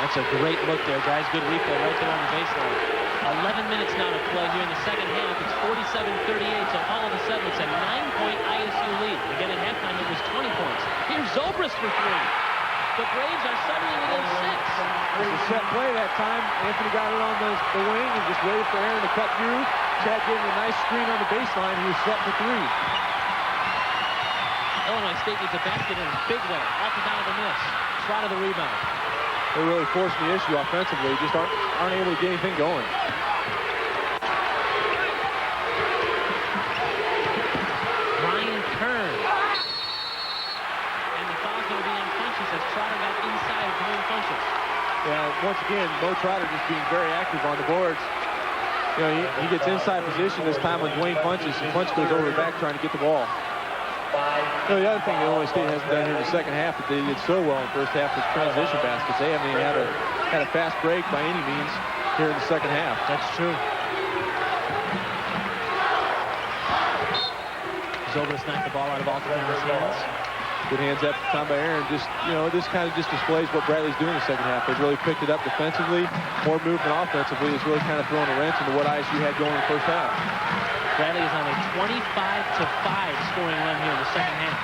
That's a great look there, guys. Good replay right there on the baseline. 11 minutes now to play here in the second half. It's 47-38, so all of a sudden it's a 9-point ISU lead. Again, at halftime it was 20 points. Here's Zobrist for 3. The Braves are suddenly within 6. It was a set play that time. Anthony got it on the wing and just waited for Aaron to cut through. Chad gave him a nice screen on the baseline. He was set for 3. Illinois State needs a basket in a big way. Alcantara the miss. Trotter the rebound. They're really forcing the issue offensively. Just aren't able to get anything going. Ryan Kern. And the foul's going to be on Funches as Trotter got inside of Dwayne Funches. Yeah, once again, Mo Trotter just being very active on the boards. You know, he gets inside position this time when Dwayne Funches, and Funch goes over the back trying to get the ball. You know, the other thing Illinois State hasn't done here in the second half that they did so well in the first half was transition baskets. They haven't even had a fast break by any means here in the second half. That's true. Zobrist knocked the ball out of Alcantara's hands. Good hands up time by Aaron. Just, you know, this kind of just displays what Bradley's doing in the second half. They've really picked it up defensively, more movement offensively. It's really kind of throwing a wrench into what ISU had going in the first half. Bradley is on a 25-5 scoring run here in the second half.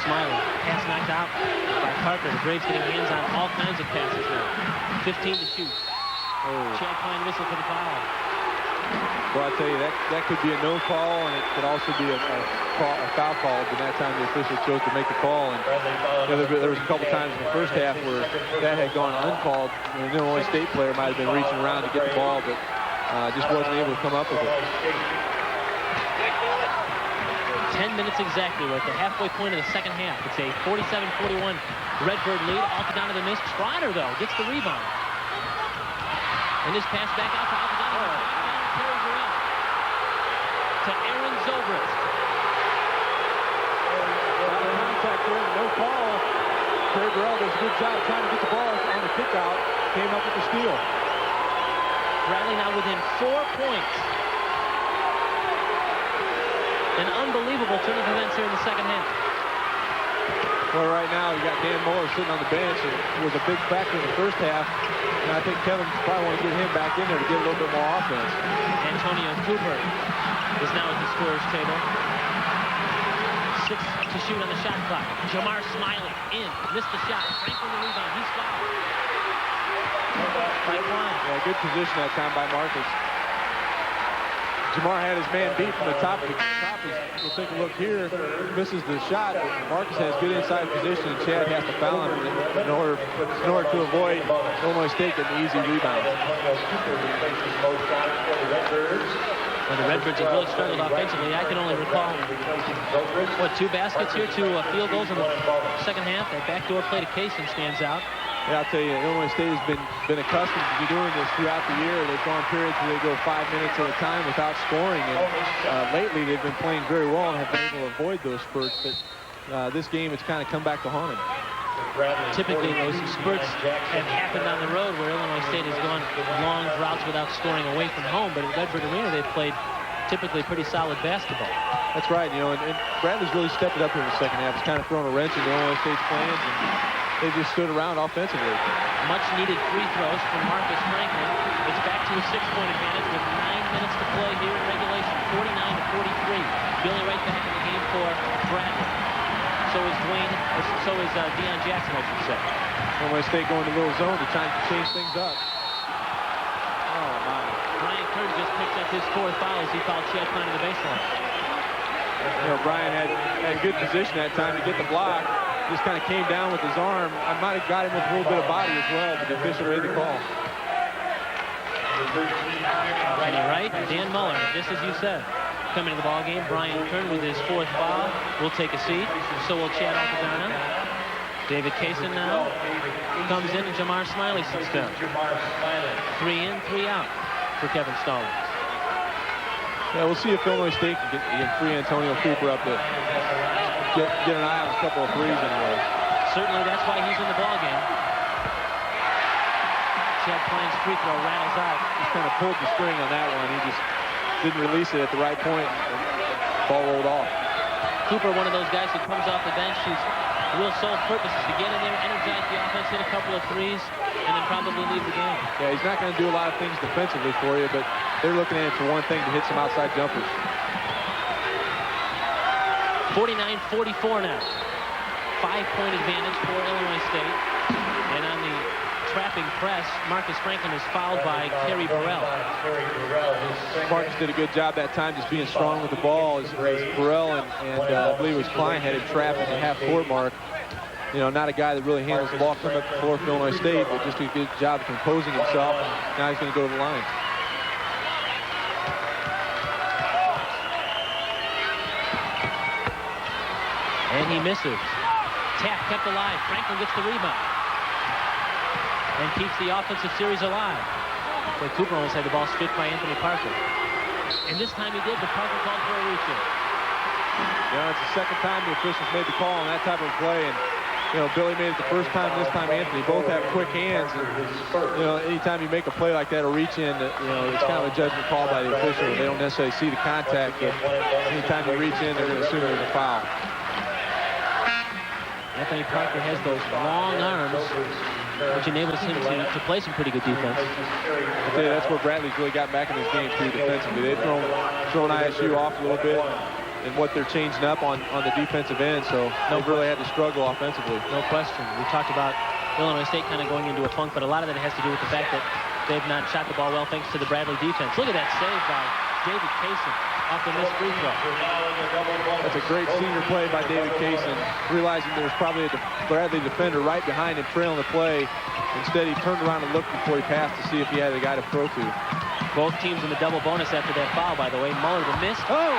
Smiley, pass knocked out by Parker. The Braves getting hands on all kinds of passes now. 15 to shoot. Chad Klein whistle for the foul. Well, I tell you, that could be a no call, and it could also be a foul call, but that time the official chose to make the call. And you know, there was a couple times in the first half where that had gone uncalled. And the Illinois State player might have been reaching around to get the ball, but just wasn't able to come up with it. 10 minutes exactly. We're at the halfway point of the second half. It's a 47-41 Redbird lead. Alcantara the miss. Trotter, though, gets the rebound. And this pass back out to Alcantara. Carries her up to Aaron Zobrist. Contact there, no call. Terry Burrell does a good job trying to get the ball on the kick out. Came up with the steal. Bradley now within 4 points. An unbelievable turn of events here in the second half. Well, right now you got Dan Muller sitting on the bench, and it was a big factor in the first half. And I think Kevin probably want to get him back in there to get a little bit more offense. Antonio Cooper is now at the scorer's table. 6 to shoot on the shot clock. Jamar Smiley in, missed the shot. Franklin the rebound, he's fouled. Yeah, good position that time by Marcus. Jamar had his man beat from the top. We'll take a look here. Misses the shot. Marcus has good inside position, and Chad has to foul him in order to avoid Illinois State getting the easy rebound. Well, the Redbirds have really struggled offensively. I can only recall, 2 baskets here, 2 field goals in the second half. That backdoor play to Kaysen stands out. Yeah, I'll tell you, Illinois State has been accustomed to doing this throughout the year. They've gone periods where they go 5 minutes at a time without scoring, and lately they've been playing very well and have been able to avoid those spurts. But this game, it's kind of come back to haunt them. Typically, those spurts have happened on the road where Illinois State has gone long droughts without scoring away from home. But at Redbird Arena, they've played typically pretty solid basketball. That's right, you know, and Bradley's really stepped it up here in the second half. It's kind of thrown a wrench into Illinois State's plans, and they just stood around offensively. Much needed free throws from Marcus Franklin. It's back to a 6-point advantage with 9 minutes to play here in regulation, 49-43. Billy right back in the game for Bradley. So is Deion Jackson, I should say. Illinois State going to little zone to try and change things up. Oh, my. Kern just picked up his 4th foul as he fouled Chad Klein to the baseline. You know, Brian had good position that time to get the block. Just kind of came down with his arm. I might have got him with a little bit of body as well, but the official made the call. Kenny Wright, Dan Muller, just as you said, coming to the ball game. Brian Kern with his 4th foul will take a seat. So will Chad Altadonna. David Kaysen now comes in, and Jamar Smiley sits down. 3 in, 3 out for Kevin Stallings. Yeah, we'll see if Illinois State can get free Antonio Cooper up to get an eye on a couple of threes anyway. Certainly that's why he's in the ball game. Chad Klein's free throw rattles out. Just kind of pulled the string on that one. He just didn't release it at the right point. Ball rolled off. Cooper, one of those guys that comes off the bench whose real sole purpose is to get in there, energize the offense, hit a couple of threes, and then probably leave the game. Yeah, he's not going to do a lot of things defensively for you, but they're looking at him for one thing, to hit some outside jumpers. 49-44 now. 5-point advantage for Illinois State. And on the trapping press, Marcus Franklin is fouled by Kerry Burrell. Marcus did a good job that time just being strong with the ball as Burrell and I believe it was Klein had him trapped at the half-court mark. You know, not a guy that really handles the ball coming up the floor for Illinois State, but just a good job of composing himself. Now he's going to go to the line. And he misses. Tap kept alive. Franklin gets the rebound. And keeps the offensive series alive. But Cooper almost had the ball stripped by Anthony Parker. And this time he did, but Parker called for a reach-in. Yeah, it's the second time the officials made the call on that type of play. And, you know, Billy made it the first time, this time Anthony. Both have quick hands. And, you know, anytime you make a play like that or reach in, you know, it's kind of a judgment call by the official. They don't necessarily see the contact, but anytime you reach in, they're going to assume there's a foul. Anthony Parker has those long arms, which enables him to play some pretty good defense. I'll tell you, that's where Bradley's really got back in this game, too, defensively. They've thrown ISU off a little bit in what they're changing up on the defensive end, so they've really had to struggle offensively. No question. We talked about Illinois State kind of going into a funk, but a lot of that has to do with the fact that they've not shot the ball well thanks to the Bradley defense. Look at that save by David Kaysen off the missed free throw. That's a great senior play by David Kaysen, realizing there was probably a Bradley defender right behind him trailing the play. Instead, he turned around and looked before he passed to see if he had a guy to throw to. Both teams in the double bonus after that foul, by the way. Muller the missed. Oh!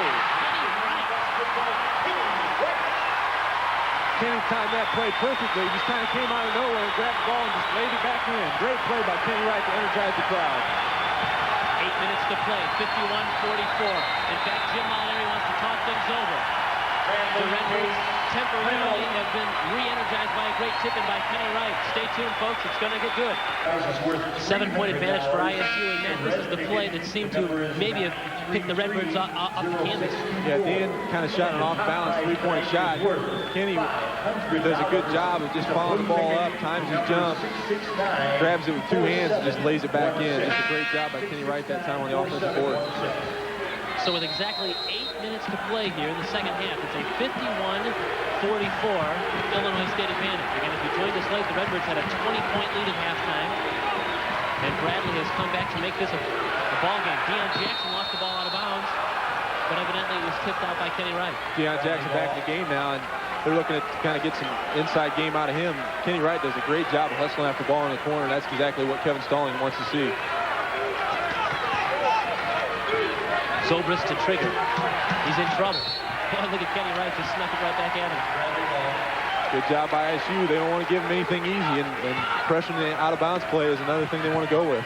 Kenny timed that play perfectly. He just kind of came out of nowhere and grabbed the ball and just laid it back in. Great play by Kenny Wright to energize the crowd. 8 minutes to play, 51-44. In fact, Jim Mallory wants to talk things over. The Redbirds temporarily have been re-energized by a great tip-in by Kenny Wright. Stay tuned, folks. It's going to get good. 7-point advantage for ISU, and Matt, this is the play that seemed to maybe have picked the Redbirds off the canvas. Yeah, Dan kind of shot an off-balance three-point shot. Kenny does a good job of just following the ball up, times his jump, grabs it with 2 hands, and just lays it back in. Just a great job by Kenny Wright that time on the offensive board. So with exactly 8 minutes to play here in the second half, it's a 51-44 Illinois State advantage. Again, if you joined us late, the Redbirds had a 20-point lead at halftime. And Bradley has come back to make this a ball game. Deion Jackson lost the ball out of bounds, but evidently it was tipped out by Kenny Wright. Deion Jackson back in the game now, and they're looking to kind of get some inside game out of him. Kenny Wright does a great job of hustling after the ball in the corner, and that's exactly what Kevin Stallings wants to see. Zobrist to trigger. He's in trouble. Boy, look at Kenny Wright just snuck it right back at him. Good job by ISU. They don't want to give him anything easy, and pressuring the out-of-bounds play is another thing they want to go with.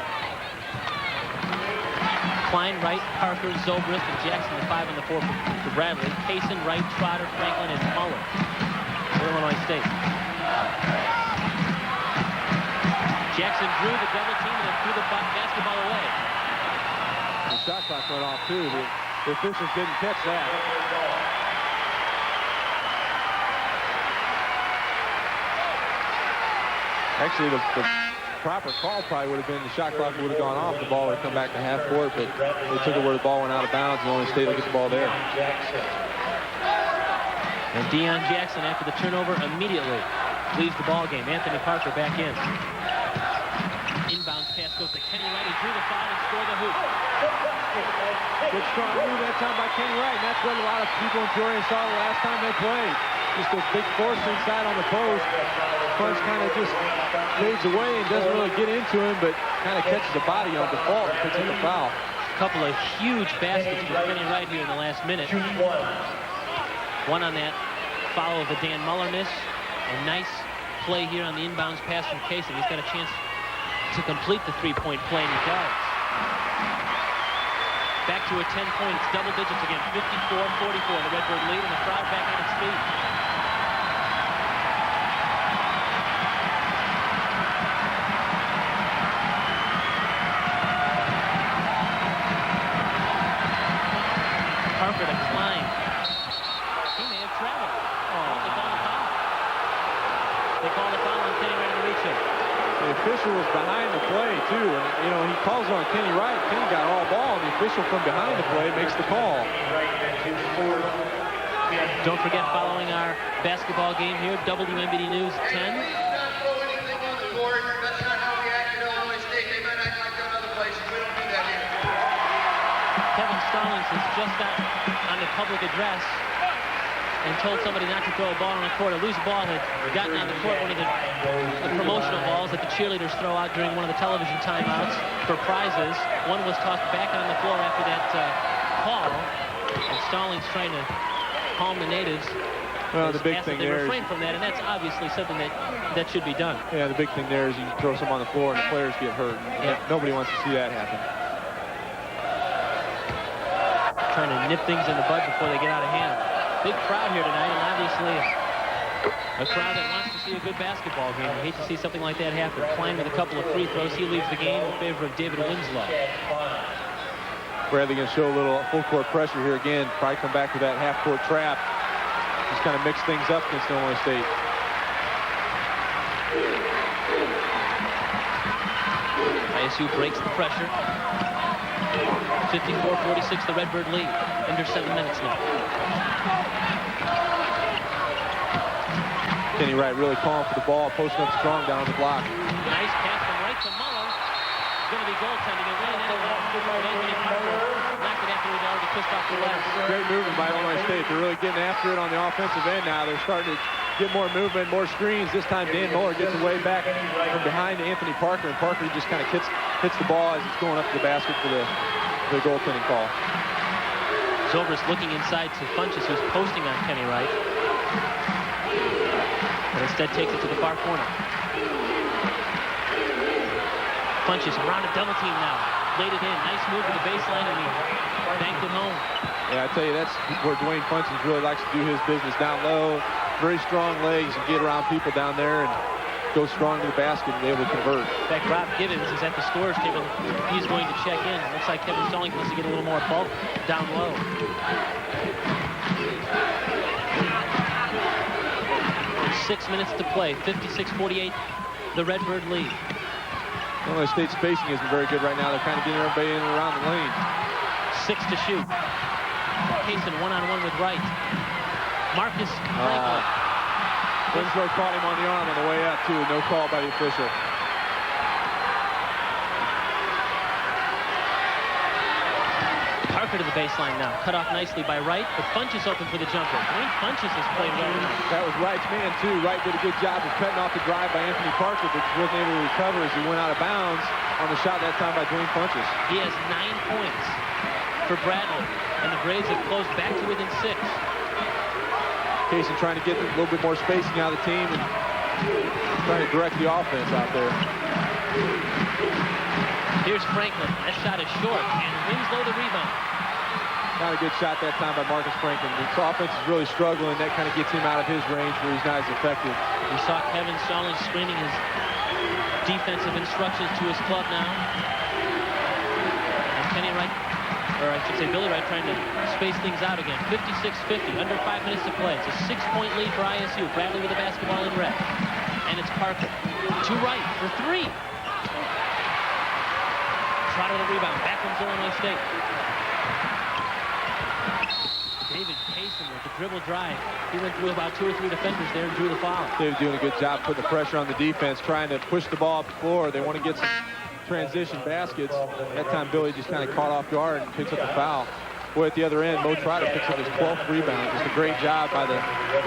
Klein, Wright, Parker, Zobrist, and Jackson, the 5 and the 4 for Bradley. Kaysen, Wright, Trotter, Franklin, and Muller for Illinois State. Jackson drew the double team and then threw the basketball away. The shot clock went off, too. The officials didn't catch that. Actually, the proper call probably would have been the shot clock would have gone off. The ball would have come back to half court, but they took it where the ball went out of bounds, and Illinois State will get the ball there. And Deion Jackson, after the turnover, immediately leads the ball game. Anthony Parker back in. Inbounds pass goes to Kenny Wright. He drew the foul and scored the hoop. Good strong move that time by Kenny Wright. And that's what a lot of people in Peoria saw the last time they played. Just a big force inside on the post. Punch kind of just fades away and doesn't really get into him, but kind of catches the body on default and puts in the foul. A couple of huge baskets for Kenny Wright here in the last minute. One on that follow of the Dan Muller miss. A nice play here on the inbounds pass from Kaysen. He's got a chance to complete the three-point play, and he does. Back to a 10-point. It's double digits again. 54-44. The Redbird lead, and the crowd back on its feet. Parker to Klein. He may have traveled. Oh, they call the foul. They call the foul on Kenny Wright in the reach in. The official was behind the play, too. And, you know, he calls on Kenny Wright. Kenny got all ball, and the official from behind the play makes the call. Don't forget, following our basketball game here, WMBD News 10. Kevin Stallings has just got on the public address and told somebody not to throw a ball on the court. A loose ball had gotten on the court, one of the promotional balls that the cheerleaders throw out during one of the television timeouts for prizes. One was tossed back on the floor after that call, and Stallings trying to calm the natives. Well, the big thing they there refrain from that, and that's obviously something that should be done. Yeah, the big thing there is you throw some on the floor and the players get hurt. Yeah. Nobody wants to see that happen. Trying to nip things in the bud before they get out of hand. Big crowd here tonight, and obviously a crowd that wants to see a good basketball game. I hate to see something like that happen. Klein with a couple of free throws. He leaves the game in favor of David Winslow. Bradley going to show a little full court pressure here again. Probably come back to that half court trap. Just kind of mix things up against Illinois State. ISU breaks the pressure. 54-46, the Redbird lead. Under 7 minutes now. Kenny Wright really calling for the ball, posting up strong down the block. Nice pass from Wright to Muller. It's going to be goaltending. It went in Anthony Parker knocked it after he'd already pushed off the left. Great movement by Illinois State. They're really getting after it on the offensive end now. They're starting to get more movement, more screens. This time Dan Muller gets away back from behind Anthony Parker, and Parker just kind of hits the ball as it's going up to the basket for the goaltending call. Zobrist looking inside to Funches, who's posting on Kenny Wright. But instead takes it to the far corner. Funches around a double team now. Laid it in. Nice move to the baseline, and he banked it home. Yeah, I tell you, that's where Dwayne Funches really likes to do his business. Down low, very strong legs, and get around people down there and go strong to the basket and be able to convert. In fact, Rob Gibbons is at the scorer's table. He's going to check in. Looks like Kevin Stallings wants to get a little more bulk down low. 6 minutes to play. 56-48, the Redbird lead. Illinois State's spacing isn't very good right now. They're kind of getting everybody in and around the lane. 6 to shoot. Kaysen one-on-one with Wright. Marcus Franklin. Winslow caught him on the arm on the way out, too. No call by the official. Parker to the baseline now. Cut off nicely by Wright, but Funches open for the jumper. Dwayne Funches has played well tonight. That was Wright's man, too. Wright did a good job of cutting off the drive by Anthony Parker, but wasn't able to recover as he went out of bounds on the shot that time by Dwayne Funches. He has 9 points for Bradley, and the Braves have closed back to within 6. Kaysen trying to get a little bit more spacing out of the team and trying to direct the offense out there. Here's Franklin. That shot is short, and Winslow the rebound. Not a good shot that time by Marcus Franklin. The offense is really struggling. That kind of gets him out of his range where he's not as effective. We saw Kevin Stallings screaming his defensive instructions to his club now. And Kenny Wright, or I should say Billy Wright, trying to space things out again. 56-50, under 5 minutes to play. It's a 6-point lead for ISU. Bradley with the basketball in red. And it's Parker. To Wright for 3. Trotter the rebound. Back comes Illinois State. David Kaysen with the dribble drive. He went through about 2 or 3 defenders there and drew the foul. David doing a good job putting the pressure on the defense, trying to push the ball up the floor. They want to get some transition baskets. That time Billy just kind of caught off guard and picks up the foul. Boy, at the other end, Mo Trotter picks up his 12th rebound. Just a great job by the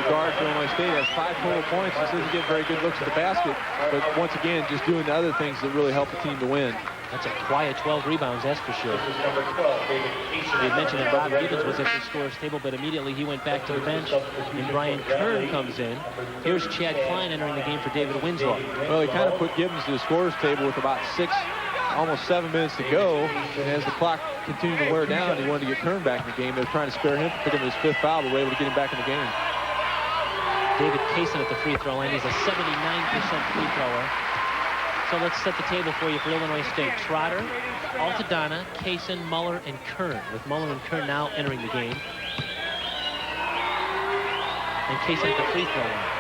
guard for Illinois State. Has 5 total points. Just doesn't get very good looks at the basket. But once again, just doing the other things that really help the team to win. That's a quiet 12 rebounds, that's for sure. We had mentioned that Rob Gibbons was at the scorer's table, but immediately he went back to the bench, and Brian Kern comes in. Here's Chad Klein entering the game for David Winslow. Well, he kind of put Gibbons to the scorer's table with about almost 7 minutes to go, and as the clock continued to wear down, he wanted to get Kern back in the game. They were trying to spare him, pick up his 5th foul, but were able to get him back in the game. David Kaysen at the free throw line. He's a 79% free thrower. So let's set the table for you for Illinois State. Trotter, Altadonna, Kaysen, Muller, and Kern, with Muller and Kern now entering the game. And Kaysen at the free throw line.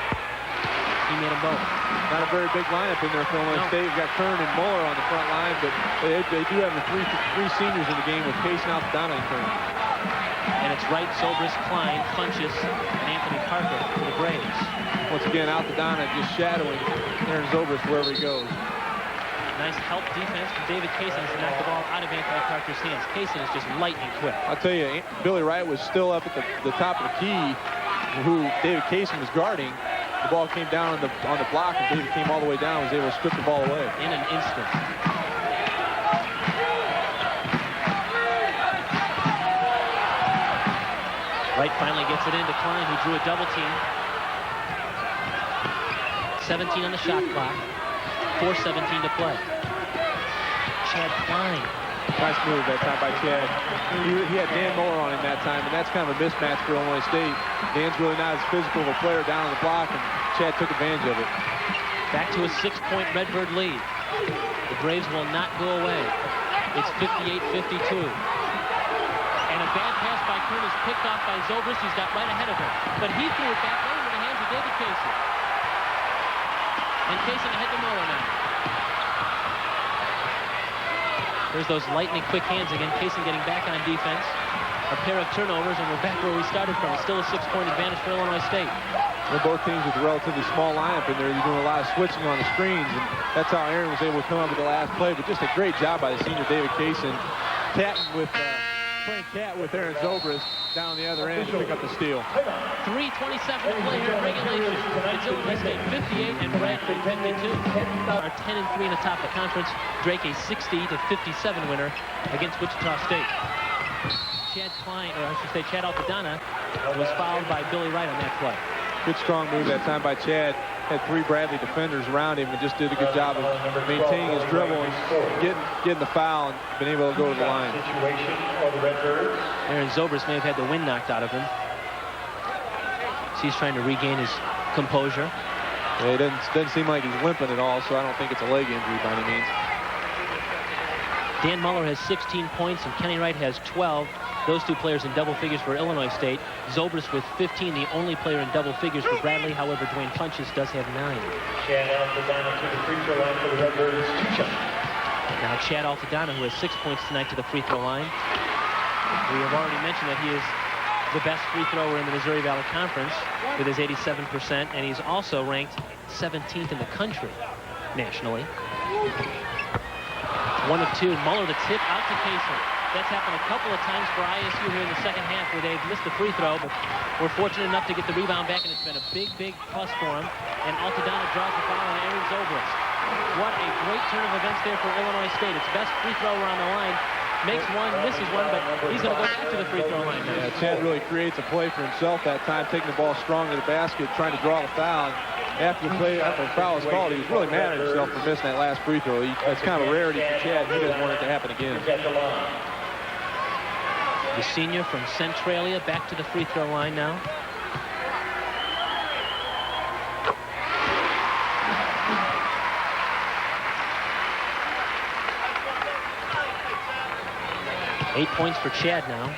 He made them both. Not a very big lineup in there for Illinois State. We've got Kern and Muller on the front line, but they do have the three seniors in the game with Kaysen, Altadonna, and Kern. And it's Wright, Zobrist, Klein, Funchess, and Anthony Parker for the Braves. Once again, Altadonna just shadowing Aaron Zobrist wherever he goes. Nice help defense from David Kaysen to knock the ball out of Anthony Parker's hands. Kaysen is just lightning quick. I'll tell you, Billy Wright was still up at the top of the key, who David Kaysen was guarding. The ball came down on the block, and David came all the way down and was able to strip the ball away. In an instant. Wright finally gets it into Klein, who drew a double team. 17 on the shot clock. 4:17 to play. Chad Klein. Nice move that time by Chad. He had Dan Muller on him that time, and that's kind of a mismatch for Illinois State. Dan's really not as physical of a player down on the block, and Chad took advantage of it. Back to a 6-point Redbird lead. The Braves will not go away. It's 58-52. And a bad pass by Kern is picked off by Zobrist. He's got right ahead of him. But he threw it back over the hands of David Kaysen. And Kaysen ahead to Muller now. There's those lightning quick hands again. Kaysen getting back on defense. A pair of turnovers, and we're back where we started from. It's still a 6-point advantage for Illinois State. Well, both teams with a relatively small lineup in there. You're doing a lot of switching on the screens, and that's how Aaron was able to come up with the last play. But just a great job by the senior David Kaysen, playing cat with Aaron Zobrist down the other end to pick up the steal. 3:27 to play here in regulation. It's Illinois State 58 and Bradley 52. Are 10-3 in the top of the conference. Drake a 60-57 winner against Wichita State. Chad Klein, or I should say Chad Altadonna, was fouled by Billy Wright on that play. Good strong move that time by Chad. Had 3 Bradley defenders around him and just did a good job of maintaining his dribble and getting the foul and been able to go to the line. Aaron Zobrist may have had the wind knocked out of him. So he's trying to regain his composure. Yeah, it doesn't seem like he's limping at all, so I don't think it's a leg injury by any means. Dan Muller has 16 points and Kenny Wright has 12. Those two players in double figures for Illinois State. Zobrist with 15, the only player in double figures for Bradley. However, Dwayne Funchess does have 9. Chad Altadonna to the free throw line for the Redbirds. 2 shots. Now Chad Altadonna, who has 6 points tonight, to the free throw line. We have already mentioned that he is the best free thrower in the Missouri Valley Conference with his 87%, and he's also ranked 17th in the country nationally. 1 of 2. Muller the tip out to Kaysen. That's happened a couple of times for ISU here in the second half where they've missed the free throw, but we're fortunate enough to get the rebound back, and it's been a big, big plus for him. And Altadonna draws the foul on Aaron Zobrist. What a great turn of events there for Illinois State. Its best free thrower on the line. Makes one, misses one, but he's going to go back to the free throw line now. Yeah, Chad really creates a play for himself that time, taking the ball strong to the basket, trying to draw the foul. After the foul was called, he was really mad at himself for missing that last free throw. That's kind of a rarity for Chad. He doesn't want it to happen again. The senior from Centralia back to the free throw line now. Eight points for Chad now.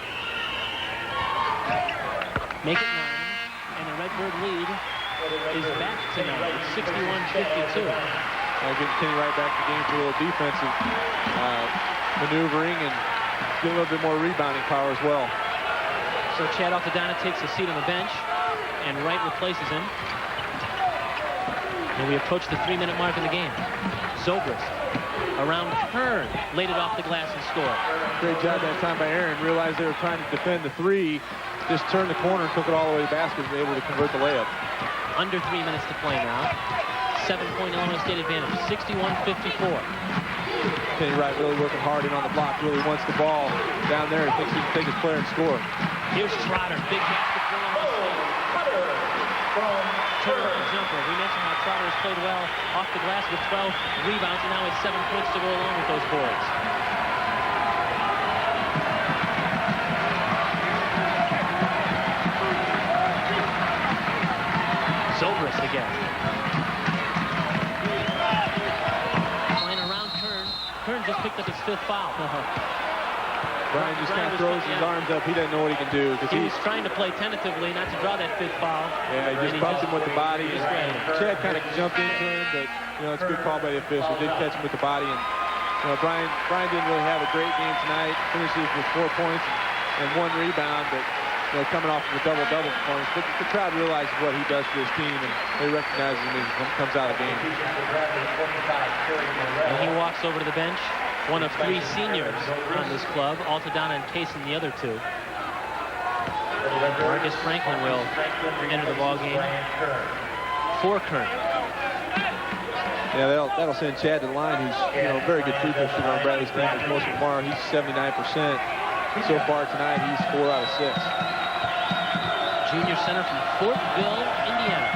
Make it 9, and the Redbird lead is back to 9. It's 61-52. Getting Kenny right back to the game for a little defensive maneuvering and get a little bit more rebounding power as well. So Chad Altadonna takes a seat on the bench, and Wright replaces him. And we approach the 3-minute mark in the game. Zobrist Around Kern, laid it off the glass and scored. Great job that time by Aaron. Realized they were trying to defend the three. Just turned the corner and took it all the way to the basket and was able to convert the layup. Under 3 minutes to play now. 7-point Illinois State advantage, 61-54. Kenny Wright really working hard in on the block. Really wants the ball down there. He thinks he can take his player and score. Here's Trotter, big basket for Illinois State. Turnover jumper. We mentioned how Trotter has played well off the glass with 12 rebounds, and now has 7 points to go along with those boards. Zobrist again. Playing around Kern. Kern just picked up his 5th foul. Brian just kind of throws his arms up. He doesn't know what he can do. He was trying to play tentatively, not to draw that 5th foul. Yeah, he just bumped him with the body. Chad kind of jumped into him, but it's a good call by the official. Did catch him with the body, and Brian didn't really have a great game tonight. Finishes with 4 points and 1 rebound, but coming off of a double-double performance. But the crowd realizes what he does for his team, and they recognize him as he comes out of the game. And he walks over to the bench. One of 3 seniors on this club, Altadonna and Kaysen, the other 2. Marcus Franklin will enter the ball game for Kern. Yeah, that'll send Chad to the line, who's a very good free throw shooter on Bradley's team. As most of them are, he's 79%. So far tonight, he's 4 out of 6. Junior center from Fortville, Indiana.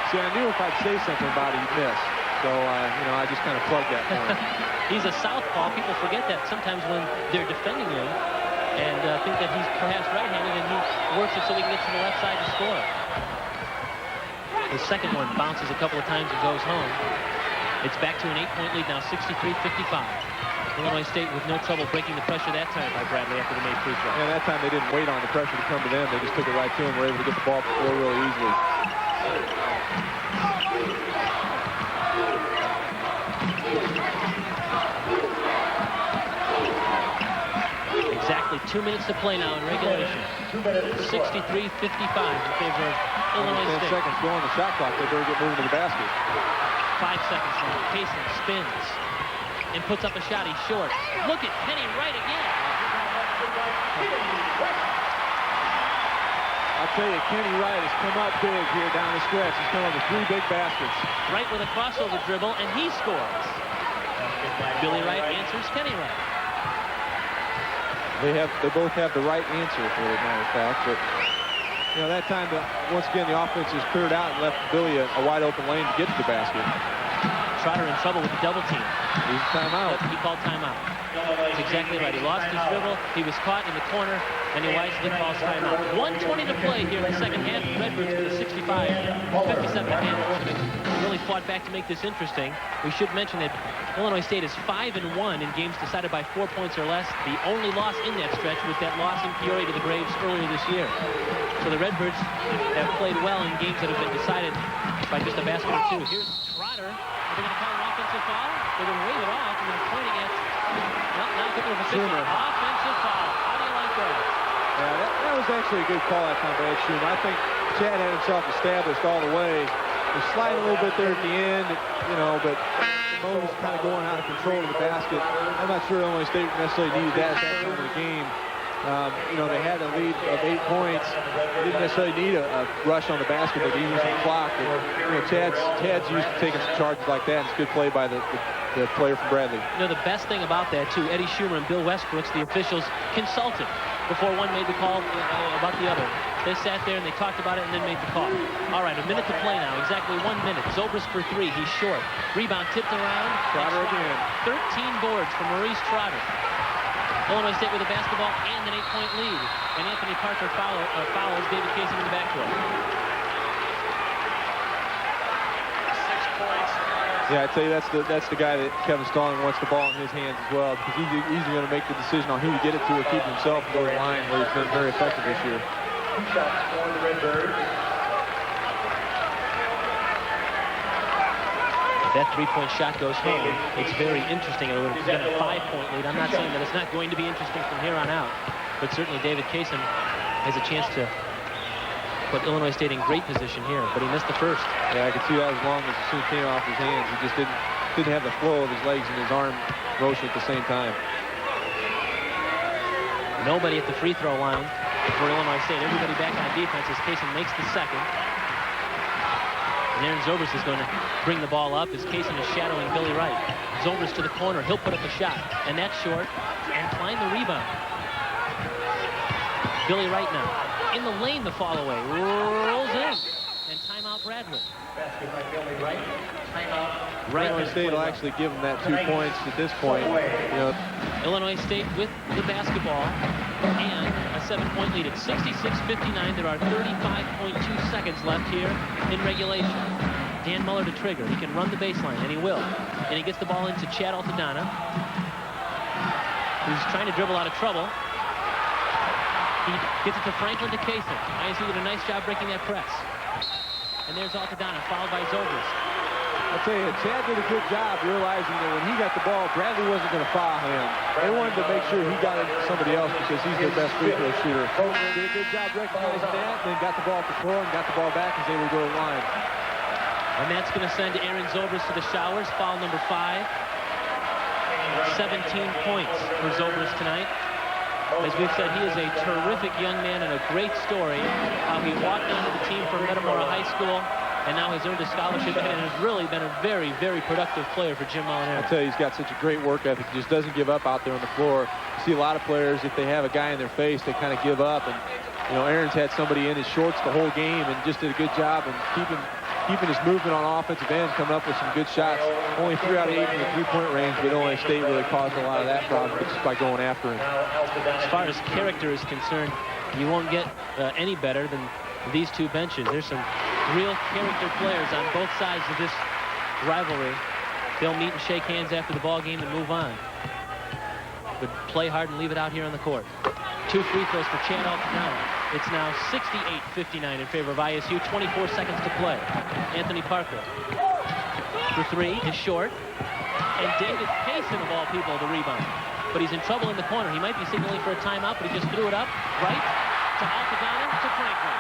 See, I knew if I'd say something about it, he'd miss. So, I just kind of plugged that for him. He's a southpaw. People forget that sometimes when they're defending him and think that he's perhaps right-handed, and he works it so he can get to the left side to score. The second one bounces a couple of times and goes home. It's back to an 8-point lead now, 63-55. Illinois State with no trouble breaking the pressure that time by Bradley after the made free throw. Yeah, that time they didn't wait on the pressure to come to them. They just took it right to him. Were able to get the ball before really easily. Exactly 2 minutes to play now in regulation. 63-55 in favor of Illinois State. 10 seconds going the shot clock. They better get moving to the basket. 5 seconds now. Kaysen spins and puts up a shot. He's short. Look at Kenny Wright again. I'll tell you, Kenny Wright has come up big here down the stretch. He's come up with 3 big baskets. Wright with a crossover dribble, and he scores. Billy Wright answers Kenny Wright. They both have the right answer, for a matter of fact. But that time, once again, the offense is cleared out and left Billy a wide open lane to get to the basket. Trotter in trouble with the double team. He's timeout. He called timeout. That's exactly right. He lost his dribble. He was caught in the corner, and he wisely calls timeout. 1:20 to play here in the second half. Redbirds with a 65-57 advantage. Really fought back to make this interesting. We should mention that Illinois State is 5-1 in games decided by 4 points or less. The only loss in that stretch was that loss in Peoria to the Braves earlier this year. So the Redbirds have played well in games that have been decided by just a basket or 2. Here's Trotter. They're going to call an offensive foul. They're going to wave it off, and they're pointing at now a couple of officials. Offensive foul. How do you like that? Yeah, that was actually a good call that time by Ed Schumer. I think Chad had himself established all the way. He's sliding a little bit there at the end, but Mo was kind of going out of control of the basket. I'm not sure Illinois State necessarily needed that at that time of the game. They had a lead of 8 points. They didn't necessarily need a rush on the basket, but they used the clock. But, Chad's used to taking some charges like that. It's good play by the player from Bradley. The best thing about that, too, Eddie Schumer and Bill Westbrooks, the officials, consulted before one made the call about the other. They sat there and they talked about it and then made the call. All right, a minute to play now. Exactly 1 minute. Zobrist for 3. He's short. Rebound tipped around. Trotter again. 13 boards from Maurice Trotter. Illinois State with a basketball and an 8-point lead. And Anthony Parker follows David Kaysen in the backcourt. 6 points. Yeah, I'd say that's the guy that Kevin Stallings wants the ball in his hands as well, because he's going to make the decision on who to get it to or keep himself and go to the line, where he's been very effective this year. 2 shots for the Redbirds. If that 3-point shot goes home, it's very interesting. It's got a 5-point lead. I'm not saying that it's not going to be interesting from here on out, but certainly David Kaysen has a chance to put Illinois State in great position here, but he missed the first. Yeah, I could see that as long as soon came off his hands. He just didn't have the flow of his legs and his arm motion at the same time. Nobody at the free throw line for Illinois State. Everybody back on defense as Kaysen makes the second. And Aaron Zobrist is going to bring the ball up as Kaysen is shadowing Billy Wright. Zobrist to the corner. He'll put up a shot. And that's short. And Klein the rebound. Billy Wright now. In the lane, the fall away. Rolls in. And timeout Bradley. Basket by Billy Wright. Timeout. Illinois State will actually give them that 2 points at this point. You know, Illinois State with the basketball and a 7-point lead at 66-59. There are 35.2 seconds left here in regulation. Dan Muller to trigger. He can run the baseline, and he will. And he gets the ball into Chad Altadonna, who's trying to dribble out of trouble. He gets it to Franklin to Kaysen. ISU did a nice job breaking that press. And there's Altadonna, followed by Zobrist. I'll tell you, Chad did a good job realizing that when he got the ball, Bradley wasn't going to foul him. They wanted to make sure he got it to somebody else because he's their best free throw shooter. Did a good job recognizing that, then got the ball at the floor and got the ball back as they would go to the line. And that's going to send Aaron Zobrist to the showers. Foul number 5. 17 points for Zobrist tonight. As we've said, he is a terrific young man and a great story. How he walked onto the team from Metamora High School and now has earned a scholarship and has really been a very, very productive player for Jim Molinaro. I'll tell you, he's got such a great work ethic. He just doesn't give up out there on the floor. You see a lot of players, if they have a guy in their face, they kind of give up. And, you know, Aaron's had somebody in his shorts the whole game and just did a good job and keeping his movement on offensive end, coming up with some good shots. Only 3 out of 8 in the three-point range, but Illinois State really caused a lot of that problem just by going after him. As far as character is concerned, you won't get any better than these two benches. There's some real character players on both sides of this rivalry. They'll meet and shake hands after the ball game and move on. But play hard and leave it out here on the court. 2 free throws for Chad Altadonna. It's now 68-59 in favor of ISU. 24 seconds to play. Anthony Parker for 3 is short. And David Kaysen, of all people, the rebound. But he's in trouble in the corner. He might be signaling for a timeout, but he just threw it up. Right to Altadonna to Franklin.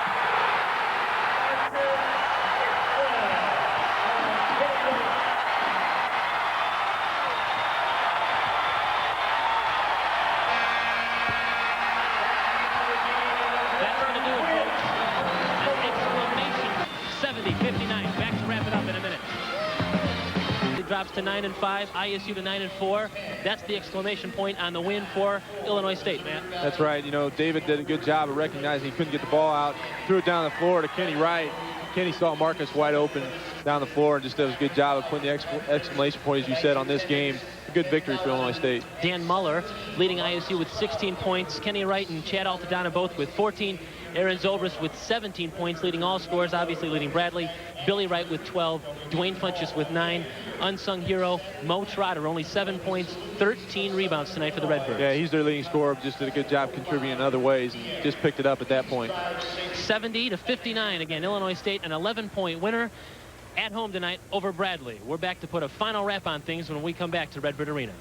That's going to do it, folks. An exclamation. 70-59. Back to wrap it up in a minute. It drops to 9-5. ISU to 9-4. That's the exclamation point on the win for Illinois State, Matt. That's right. You know, David did a good job of recognizing he couldn't get the ball out. Threw it down the floor to Kenny Wright. Kenny saw Marcus wide open down the floor and just did a good job of putting the exclamation point, as you said, on this game. A good victory for Illinois State. Dan Muller leading ISU with 16 points. Kenny Wright and Chad Altadonna both with 14. Aaron Zobrist with 17 points, leading all scores, obviously leading Bradley. Billy Wright with 12. Dwayne Funchess with 9. Unsung hero, Mo Trotter, only 7 points, 13 rebounds tonight for the Redbirds. Yeah, he's their leading scorer. Just did a good job contributing in other ways and just picked it up at that point. 70-59. Again, Illinois State, an 11-point winner at home tonight over Bradley. We're back to put a final wrap on things when we come back to Redbird Arena.